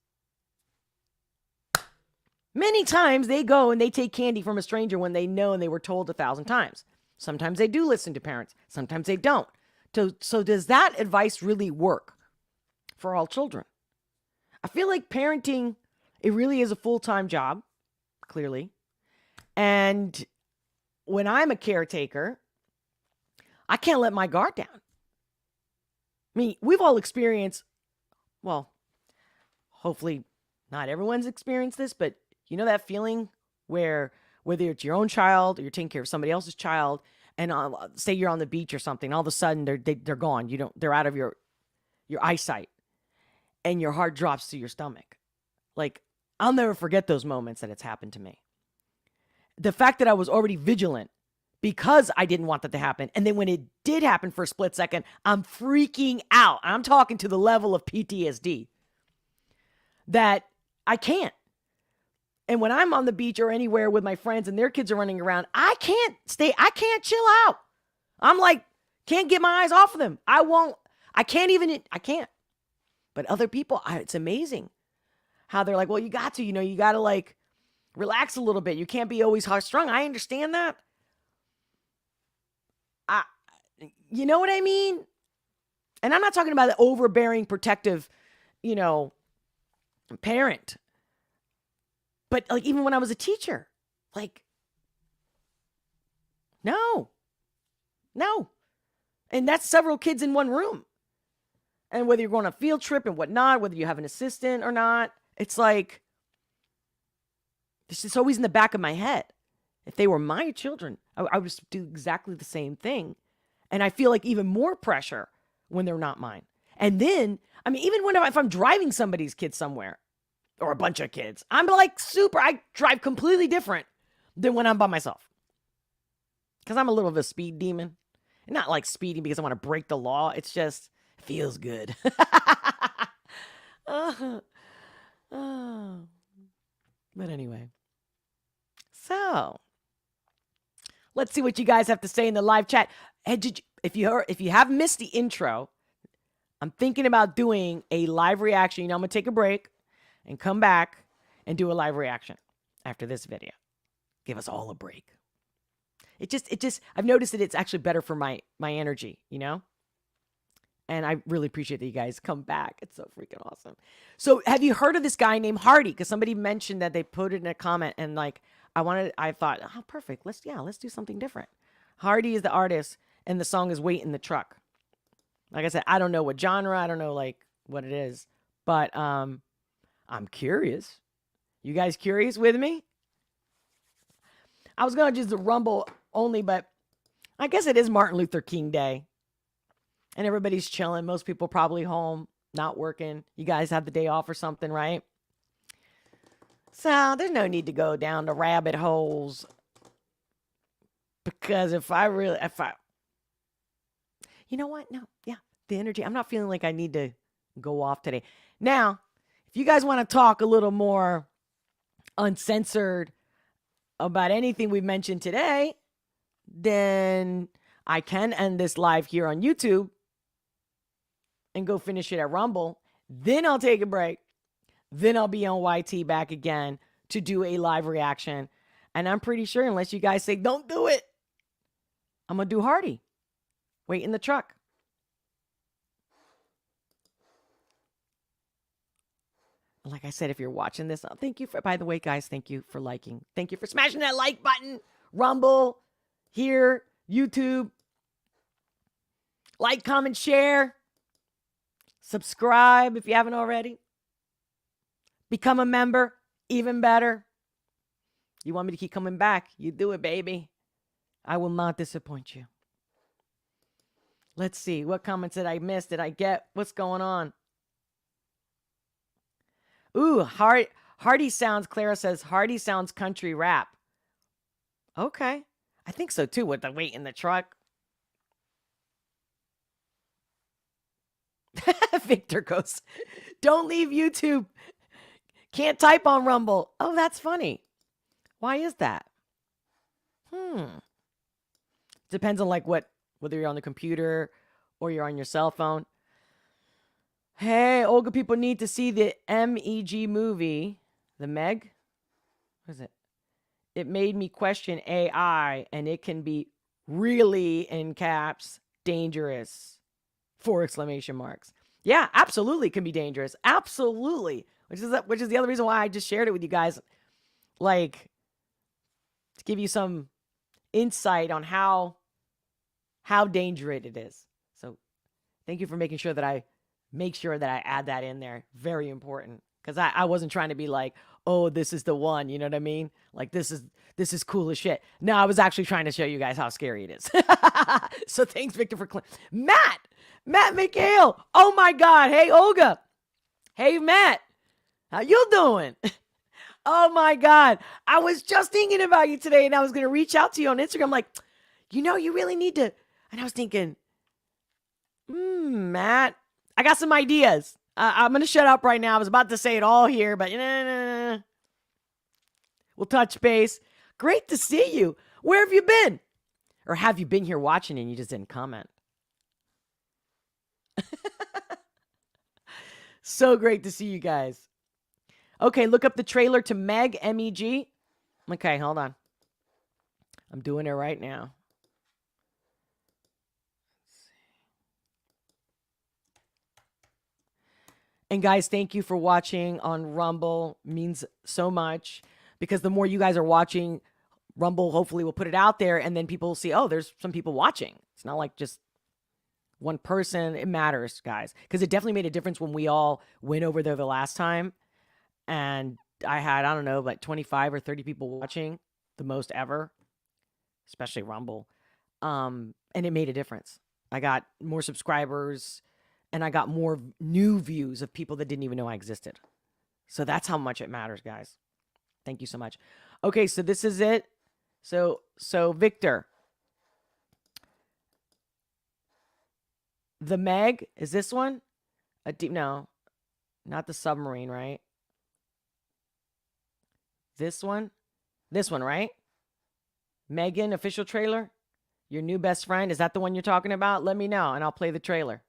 Many times they go and they take candy from a stranger when they know and they were told 1,000 times. Sometimes they do listen to parents. Sometimes they don't. So does that advice really work for all children? I feel like parenting, it really is a full-time job, clearly. And when I'm a caretaker, I can't let my guard down. I mean, we've all experienced, well, hopefully not everyone's experienced this, but you know that feeling where whether it's your own child or you're taking care of somebody else's child, and say you're on the beach or something, all of a sudden they're gone. They're out of your eyesight, and your heart drops to your stomach. Like, I'll never forget those moments that it's happened to me. The fact that I was already vigilant because I didn't want that to happen, and then when it did happen for a split second, I'm freaking out. I'm talking to the level of PTSD that I can't. And when I'm on the beach or anywhere with my friends and their kids are running around, I can't chill out. I'm like, can't get my eyes off of them. I can't. But other people, it's amazing how they're like, well, you got to like relax a little bit. You can't be always high strung. I understand that. You know what I mean? And I'm not talking about the overbearing, protective, parent. But like, even when I was a teacher, like, no. And that's several kids in one room. And whether you're going on a field trip and whatnot, whether you have an assistant or not, it's like, it's just always in the back of my head. If they were my children, I would do exactly the same thing. And I feel like even more pressure when they're not mine. And then, I mean, even if I'm driving somebody's kid somewhere, or a bunch of kids, I'm like I drive completely different than when I'm by myself. Because I'm a little of a speed demon. Not like speeding because I want to break the law. It's just, it feels good. But anyway. So, let's see what you guys have to say in the live chat. If you have missed the intro, I'm thinking about doing a live reaction. I'm going to take a break and come back and do a live reaction after this video. Give us all a break. It just, I've noticed that it's actually better for my energy, And I really appreciate that you guys come back. It's so freaking awesome. So have you heard of this guy named Hardy? Because somebody mentioned that they put it in a comment, and like, I thought, oh, perfect. Let's do something different. Hardy is the artist, and the song is Wait in the Truck. Like I said, I don't know what genre, I don't know like what it is, but I'm curious. You guys curious with me? I was going to just rumble only, but I guess it is Martin Luther King Day. And everybody's chilling. Most people probably home, not working. You guys have the day off or something, right? So there's no need to go down the rabbit holes. Because you know what? No, yeah, the energy. I'm not feeling like I need to go off today. Now, if you guys want to talk a little more uncensored about anything we've mentioned today, then I can end this live here on YouTube and go finish it at Rumble. Then I'll take a break. Then I'll be on YT back again to do a live reaction. And I'm pretty sure, unless you guys say, don't do it, I'm going to do Hardy. Wait in the Truck. Like I said, if you're watching this, thank you by the way, guys, thank you for liking. Thank you for smashing that like button. Rumble, here, YouTube. Like, comment, share. Subscribe if you haven't already. Become a member, even better. You want me to keep coming back? You do it, baby. I will not disappoint you. Let's see. What comments did I miss? Did I get? What's going on? Ooh, Hardy sounds, Clara says, Hardy sounds country rap. Okay. I think so too, with the weight in the truck. Victor goes, don't leave YouTube. Can't type on Rumble. Oh, that's funny. Why is that? Depends on like whether you're on the computer or you're on your cell phone. Hey, Olga, people need to see the MEG movie. The Meg? What is it? It made me question AI, and it can be really, in caps, dangerous. 4 exclamation marks. Yeah, absolutely can be dangerous. Absolutely. Which is the other reason why I just shared it with you guys. Like, to give you some insight on how dangerous it is. So thank you for making sure that I add that in there. Very important. Because I wasn't trying to be like, oh, this is the one. You know what I mean? Like, this is cool as shit. No, I was actually trying to show you guys how scary it is. So thanks, Victor, for Matt McHale. Oh my God. Hey, Olga. Hey, Matt. How you doing? Oh my God. I was just thinking about you today, and I was going to reach out to you on Instagram. Like, you really need to. And I was thinking, Matt, I got some ideas. I'm going to shut up right now. I was about to say it all here, but we'll touch base. Great to see you. Where have you been? Or have you been here watching and you just didn't comment? So great to see you guys. Okay, look up the trailer to Meg, M-E-G. Okay, hold on. I'm doing it right now. And guys, thank you for watching on Rumble. It means so much, because the more you guys are watching, Rumble hopefully will put it out there, and then people will see, oh, there's some people watching. It's not like just one person. It matters, guys, because it definitely made a difference when we all went over there the last time. And I had, I don't know, like 25 or 30 people watching, the most ever, especially Rumble. And it made a difference. I got more subscribers, and I got more new views of people that didn't even know I existed. So that's how much it matters, guys. Thank you so much. Okay, so this is it. So Victor. The Meg, is this one? No, not the submarine, right? This one, right? Megan, official trailer. Your new best friend. Is that the one you're talking about? Let me know, and I'll play the trailer.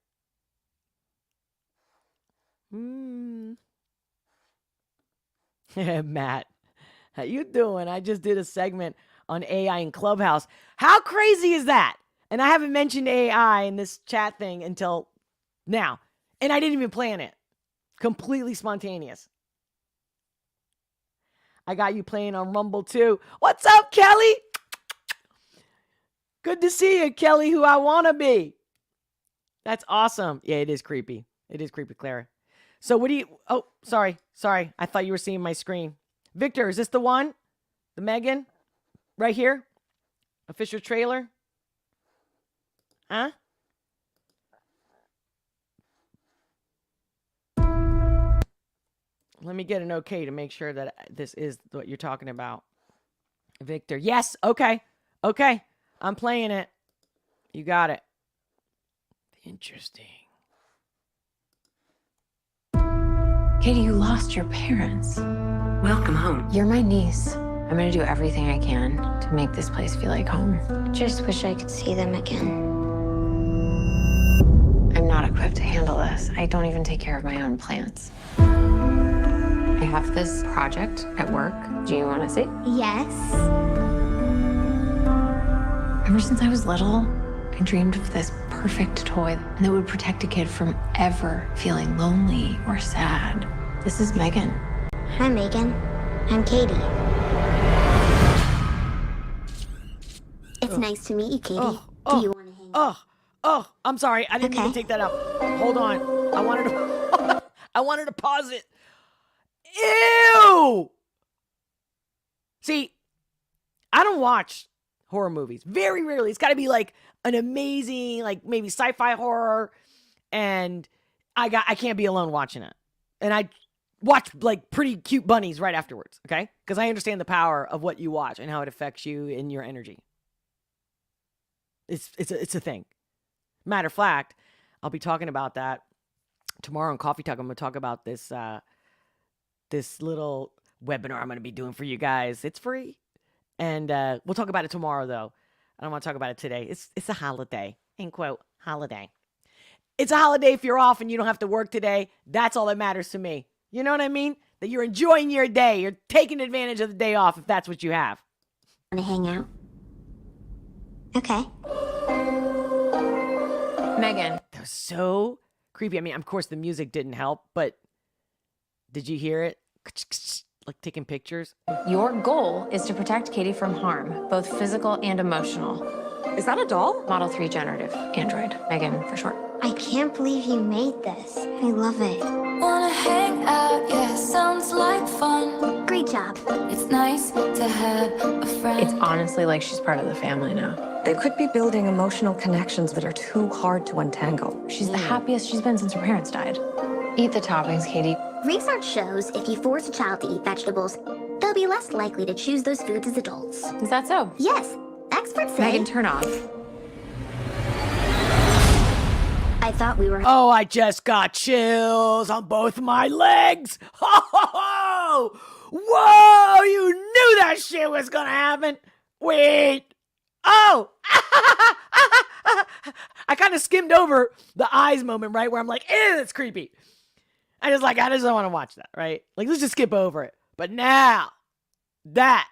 Matt, how you doing? I just did a segment on AI in Clubhouse. How crazy is that? And I haven't mentioned AI in this chat thing until now. And I didn't even plan it. Completely spontaneous. I got you playing on Rumble too. What's up, Kelly? Good to see you, Kelly, who I want to be. That's awesome. Yeah, it is creepy. It is creepy, Clara. So what do you... Oh, sorry. I thought you were seeing my screen. Victor, is this the one? The Megan? Right here? Official trailer? Huh? Let me get an okay to make sure that this is what you're talking about. Victor. Yes. Okay. I'm playing it. You got it. Interesting. Katie, you lost your parents. Welcome home. You're my niece. I'm gonna do everything I can to make this place feel like home. Just wish I could see them again. I'm not equipped to handle this. I don't even take care of my own plants. I have this project at work. Do you want to see? Yes. Ever since I was little, I dreamed of this perfect toy that would protect a kid from ever feeling lonely or sad. This is Megan. Hi, Megan. I'm Katie. It's nice to meet you, Katie. Do you want to hang out? Oh, I'm sorry. I didn't even take that out. Hold on. I wanted to pause it. Ew! See, I don't watch horror movies. Very rarely. It's got to be like an amazing, like maybe sci-fi horror, and I can't be alone watching it. And I watch like pretty cute bunnies right afterwards, okay? Because I understand the power of what you watch and how it affects you and your energy. It's a thing. Matter of fact, I'll be talking about that tomorrow on Coffee Talk. I'm going to talk about this this little webinar I'm going to be doing for you guys. It's free. And we'll talk about it tomorrow, though. I don't want to talk about it today. It's a holiday. End quote. Holiday. It's a holiday if you're off and you don't have to work today. That's all that matters to me. You know what I mean? That you're enjoying your day. You're taking advantage of the day off if that's what you have. Want to hang out? Okay. Megan. That was so creepy. I mean, of course, the music didn't help, but did you hear it? Like taking pictures? Your goal is to protect Katie from harm, both physical and emotional. Is that a doll? Model 3 generative android. Megan, for short. I can't believe you made this. I love it. Wanna hang out, yeah, sounds like fun. Great job. It's nice to have a friend. It's honestly like she's part of the family now. They could be building emotional connections that are too hard to untangle. She's the happiest she's been since her parents died. Eat the toppings, Katie. Research shows if you force a child to eat vegetables, they'll be less likely to choose those foods as adults. Is that so? Yes. Experts say... Megan, turn off. I thought we were... Oh, I just got chills on both my legs. Ho, ho, ho! Whoa, you knew that shit was gonna happen. Wait. Oh! I kind of skimmed over the eyes moment, right? Where I'm like, that's creepy. I just don't want to watch that, right? Like, let's just skip over it. But now, that.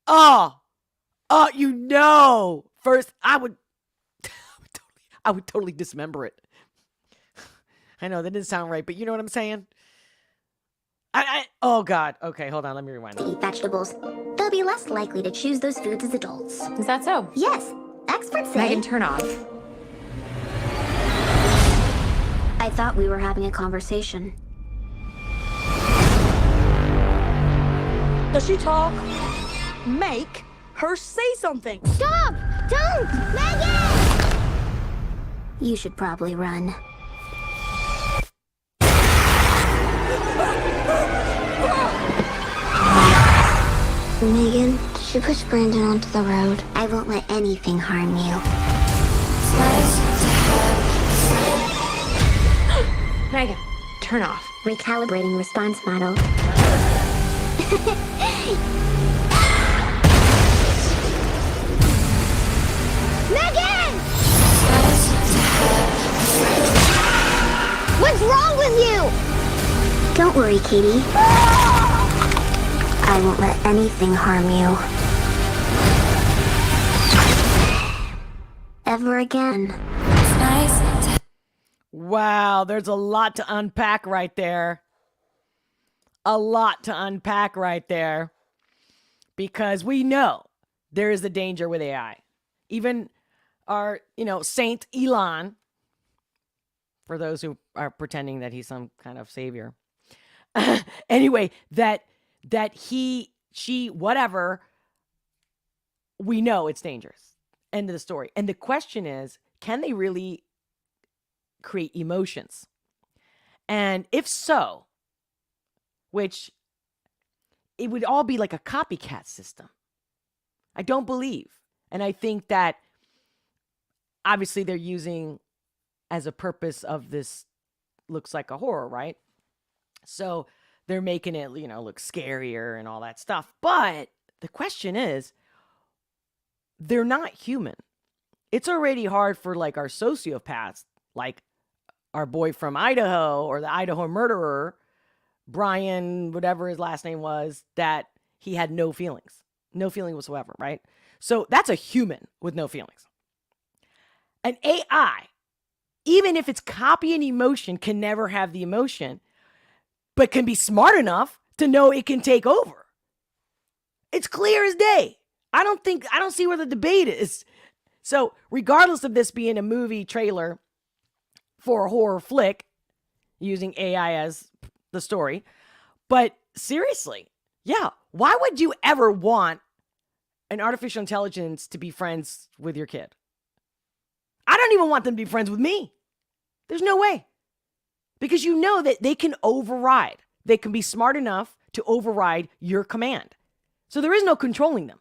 Oh, you know. First, I would totally dismember it. I know, that didn't sound right, but you know what I'm saying? Oh, God. Okay, hold on. Let me rewind. Eat vegetables, they'll be less likely to choose those foods as adults. Is that so? Yes. Experts say... Megan, turn off. I thought we were having a conversation. Does she talk? Make her say something. Stop! Don't! Megan! You should probably run. Megan, did you push Brandon onto the road? I won't let anything harm you. Megan, turn off. Recalibrating response model. Megan! What's wrong with you? Don't worry, Katie. I won't let anything harm you. Ever again. It's nice to... Wow, there's a lot to unpack right there. A lot to unpack right there. Because we know there is a danger with AI. Even our, Saint Elon, for those who are pretending that he's some kind of savior. Anyway, that he, she, whatever, we know it's dangerous. End of the story. And the question is, can they really create emotions? And if so, which it would all be like a copycat system. I don't believe. And I think that obviously they're using as a purpose of this looks like a horror, right? So they're making it, look scarier and all that stuff. But the question is, they're not human. It's already hard for like our sociopaths, like our boy from Idaho or the Idaho murderer, Brian, whatever his last name was, that he had no feelings whatsoever, right? So that's a human with no feelings. An AI, even if it's copying emotion, can never have the emotion, but can be smart enough to know it can take over. It's clear as day. I don't see where the debate is. So regardless of this being a movie trailer for a horror flick, using AI as the story, but seriously, yeah, why would you ever want an artificial intelligence to be friends with your kid. I don't even want them to be friends with me. There's no way. Because you know that they can override. They can be smart enough to override your command. So there is no controlling them.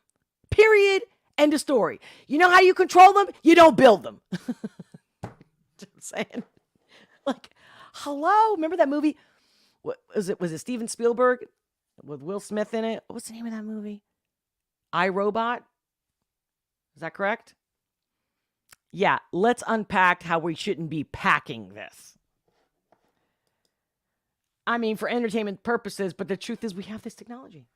Period. End of story. You know how you control them? You don't build them. I'm saying. Like, hello? Remember that movie? What was it? Was it Steven Spielberg with Will Smith in it? What's the name of that movie? I, Robot? Is that correct? Yeah, let's unpack how we shouldn't be packing this. I mean, for entertainment purposes, but the truth is we have this technology.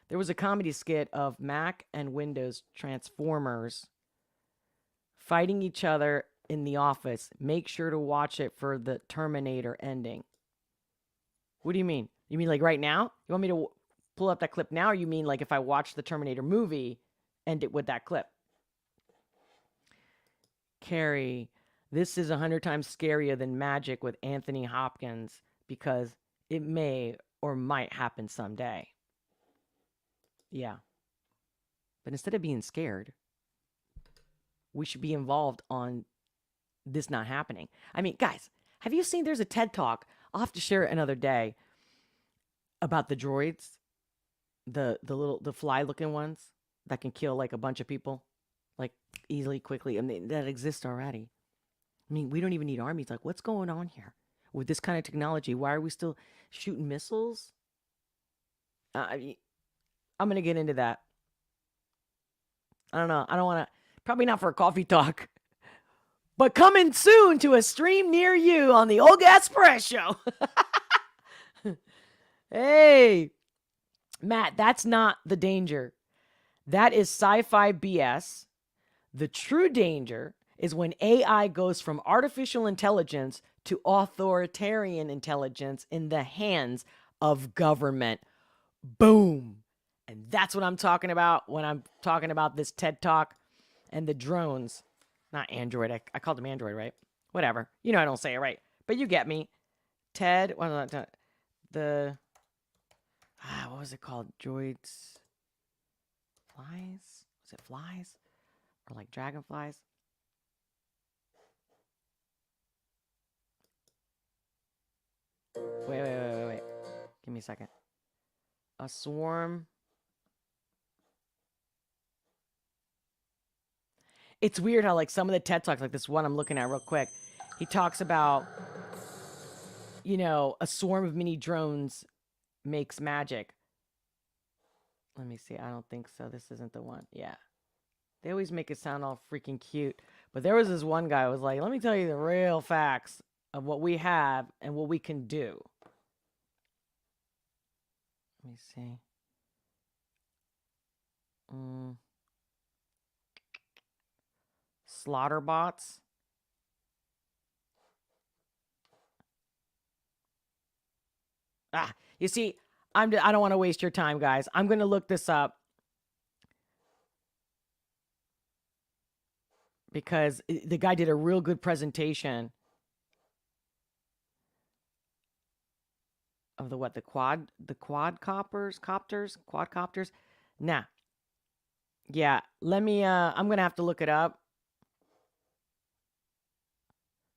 There was a comedy skit of Mac and Windows Transformers fighting each other in the office. Make sure to watch it for the Terminator ending. What do you mean? You mean like right now? You want me to pull up that clip now? Or you mean like if I watch the Terminator movie, end it with that clip? Carrie, this is 100 times scarier than Magic with Anthony Hopkins because it may or might happen someday. Yeah. But instead of being scared, we should be involved on this not happening. I mean, guys, have you seen there's a TED Talk? I'll have to share it another day about the droids, the fly looking ones that can kill like a bunch of people like easily, quickly. I mean, that exists already. I mean, we don't even need armies. Like, what's going on here with this kind of technology? Why are we still shooting missiles? I'm going to get into that. I don't know. I don't want to, probably not for a coffee talk, but coming soon to a stream near you on the Olga S Show. Hey, Matt, that's not the danger. That is sci-fi BS. The true danger is when AI goes from artificial intelligence to authoritarian intelligence in the hands of government. Boom. And that's what I'm talking about when I'm talking about this TED Talk and the drones. Not Android. I called them Android, right? Whatever. You know I don't say it right. But you get me. TED. What was it called? Droids. Flies? Was it flies? Or like dragonflies? Wait. Give me a second. A swarm. It's weird how like some of the TED Talks, like this one I'm looking at real quick, he talks about, you know, a swarm of mini drones makes magic. Let me see. I don't think so. This isn't the one. Yeah. They always make it sound all freaking cute. But there was this one guy who was like, let me tell you the real facts of what we have and what we can do. Let me see. Slaughter bots. You see, I don't want to waste your time, guys. I'm going to look this up because the guy did a real good presentation of the quadcopters. Nah. Yeah, let me I'm going to have to look it up.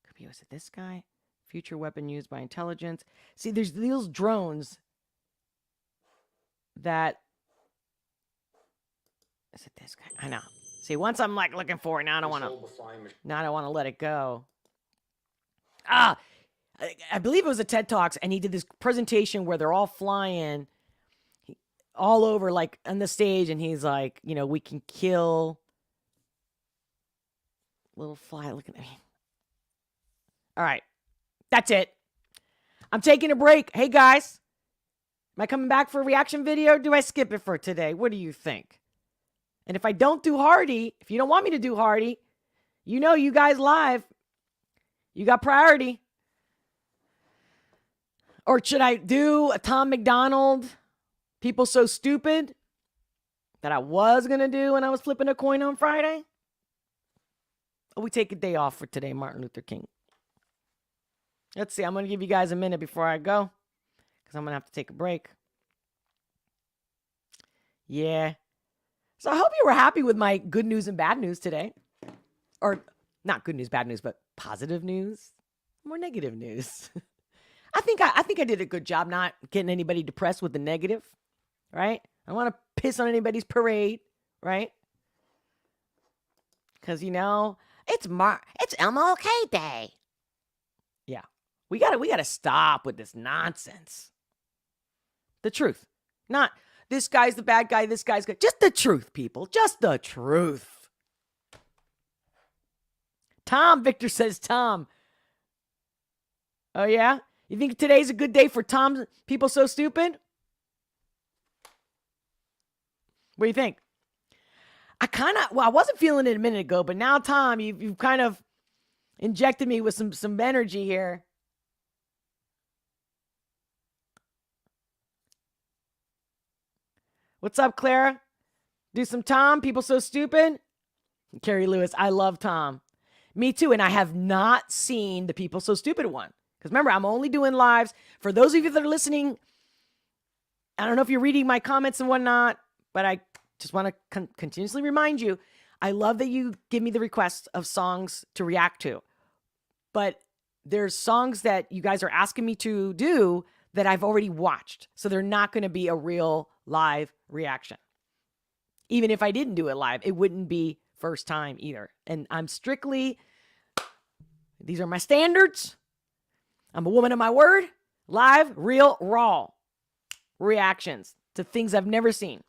Could be, was it this guy? Future weapon used by intelligence. See, there's these drones that... Is it this guy? I know. See, once I'm like looking for it, now I don't want to let it go. I believe it was a TED Talks, and he did this presentation where they're all flying all over, like, on the stage, and he's like, you know, we can kill little fly looking at me. All right. That's it. I'm taking a break. Hey, guys. Am I coming back for a reaction video? Or do I skip it for today? What do you think? And if I don't do Hardy, if you don't want me to do Hardy, you know you guys live. You got priority. Or should I do a Tom McDonald, People So Stupid, that I was going to do when I was flipping a coin on Friday? Or we take a day off for today, Martin Luther King? Let's see. I'm going to give you guys a minute before I go, because I'm going to have to take a break. Yeah. So I hope you were happy with my good news and bad news today. Or not good news, bad news, but positive news, more negative news. I think I did a good job not getting anybody depressed with the negative, right? I don't want to piss on anybody's parade, right? Because, it's MLK Day. Yeah. We gotta stop with this nonsense. The truth. Not, this guy's the bad guy, this guy's good. Just the truth, people. Just the truth. Victor says Tom. Oh, yeah? You think today's a good day for Tom? People so stupid? What do you think? I wasn't feeling it a minute ago, but now, Tom, you've kind of injected me with some energy here. What's up, Clara? Do some Tom, people so stupid? Carrie Lewis, I love Tom. Me too, and I have not seen the People So Stupid one. Because remember, I'm only doing lives. For those of you that are listening, I don't know if you're reading my comments and whatnot, but I just want to continuously remind you, I love that you give me the requests of songs to react to. But there's songs that you guys are asking me to do that I've already watched. So they're not going to be a real live reaction. Even if I didn't do it live, it wouldn't be first time either. And I'm strictly, these are my standards. I'm a woman of my word. Live, real, raw reactions to things I've never seen.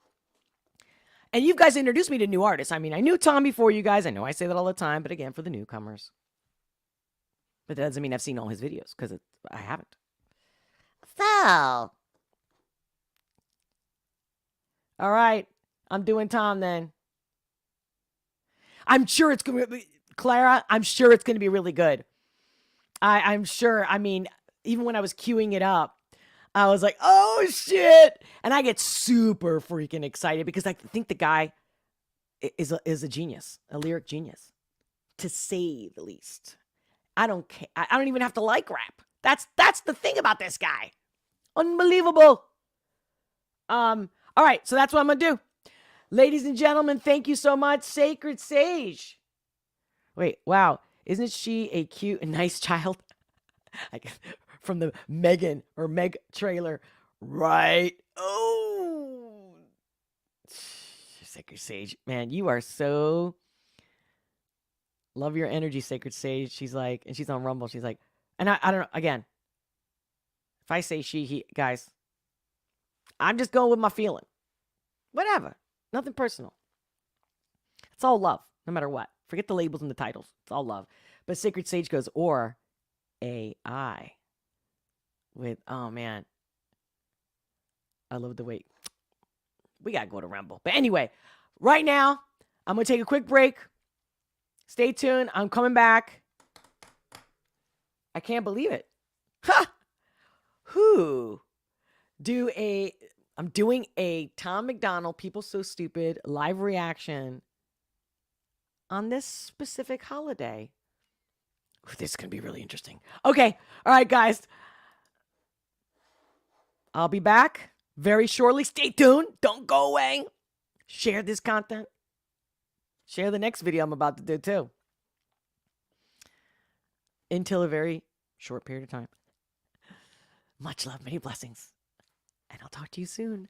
And you guys introduced me to new artists. I mean, I knew Tom before you guys. I know I say that all the time, but again, for the newcomers. But that doesn't mean I've seen all his videos, because I haven't. So. All right. I'm doing Tom then. I'm sure it's going to be, Clara, I'm sure it's going to be really good. I'm sure. I mean, even when I was queuing it up, I was like, oh, shit. And I get super freaking excited because I think the guy is a genius, a lyric genius, to say the least. I don't care. I don't even have to like rap. That's the thing about this guy. Unbelievable. All right. So that's what I'm going to do. Ladies and gentlemen, thank you so much. Sacred Sage. Wait, wow. Isn't she a cute and nice child? From the Megan or Meg trailer. Right. Oh. Sacred Sage. Man, you are so... Love your energy, Sacred Sage. She's like, and she's on Rumble. She's like, and I don't know, again, if I say she, he, guys, I'm just going with my feeling. Whatever. Nothing personal. It's all love, no matter what. Forget the labels and the titles. It's all love. But Sacred Sage goes, or AI. With, oh man. I love the way. We got to go to Rumble. But anyway, right now, I'm going to take a quick break. Stay tuned. I'm coming back. I can't believe it. Ha! I'm doing a Tom McDonald, People So Stupid, live reaction on this specific holiday. Ooh, this is going to be really interesting. Okay. All right, guys. I'll be back very shortly. Stay tuned. Don't go away. Share this content. Share the next video I'm about to do too. Until a very short period of time. Much love, many blessings. And I'll talk to you soon.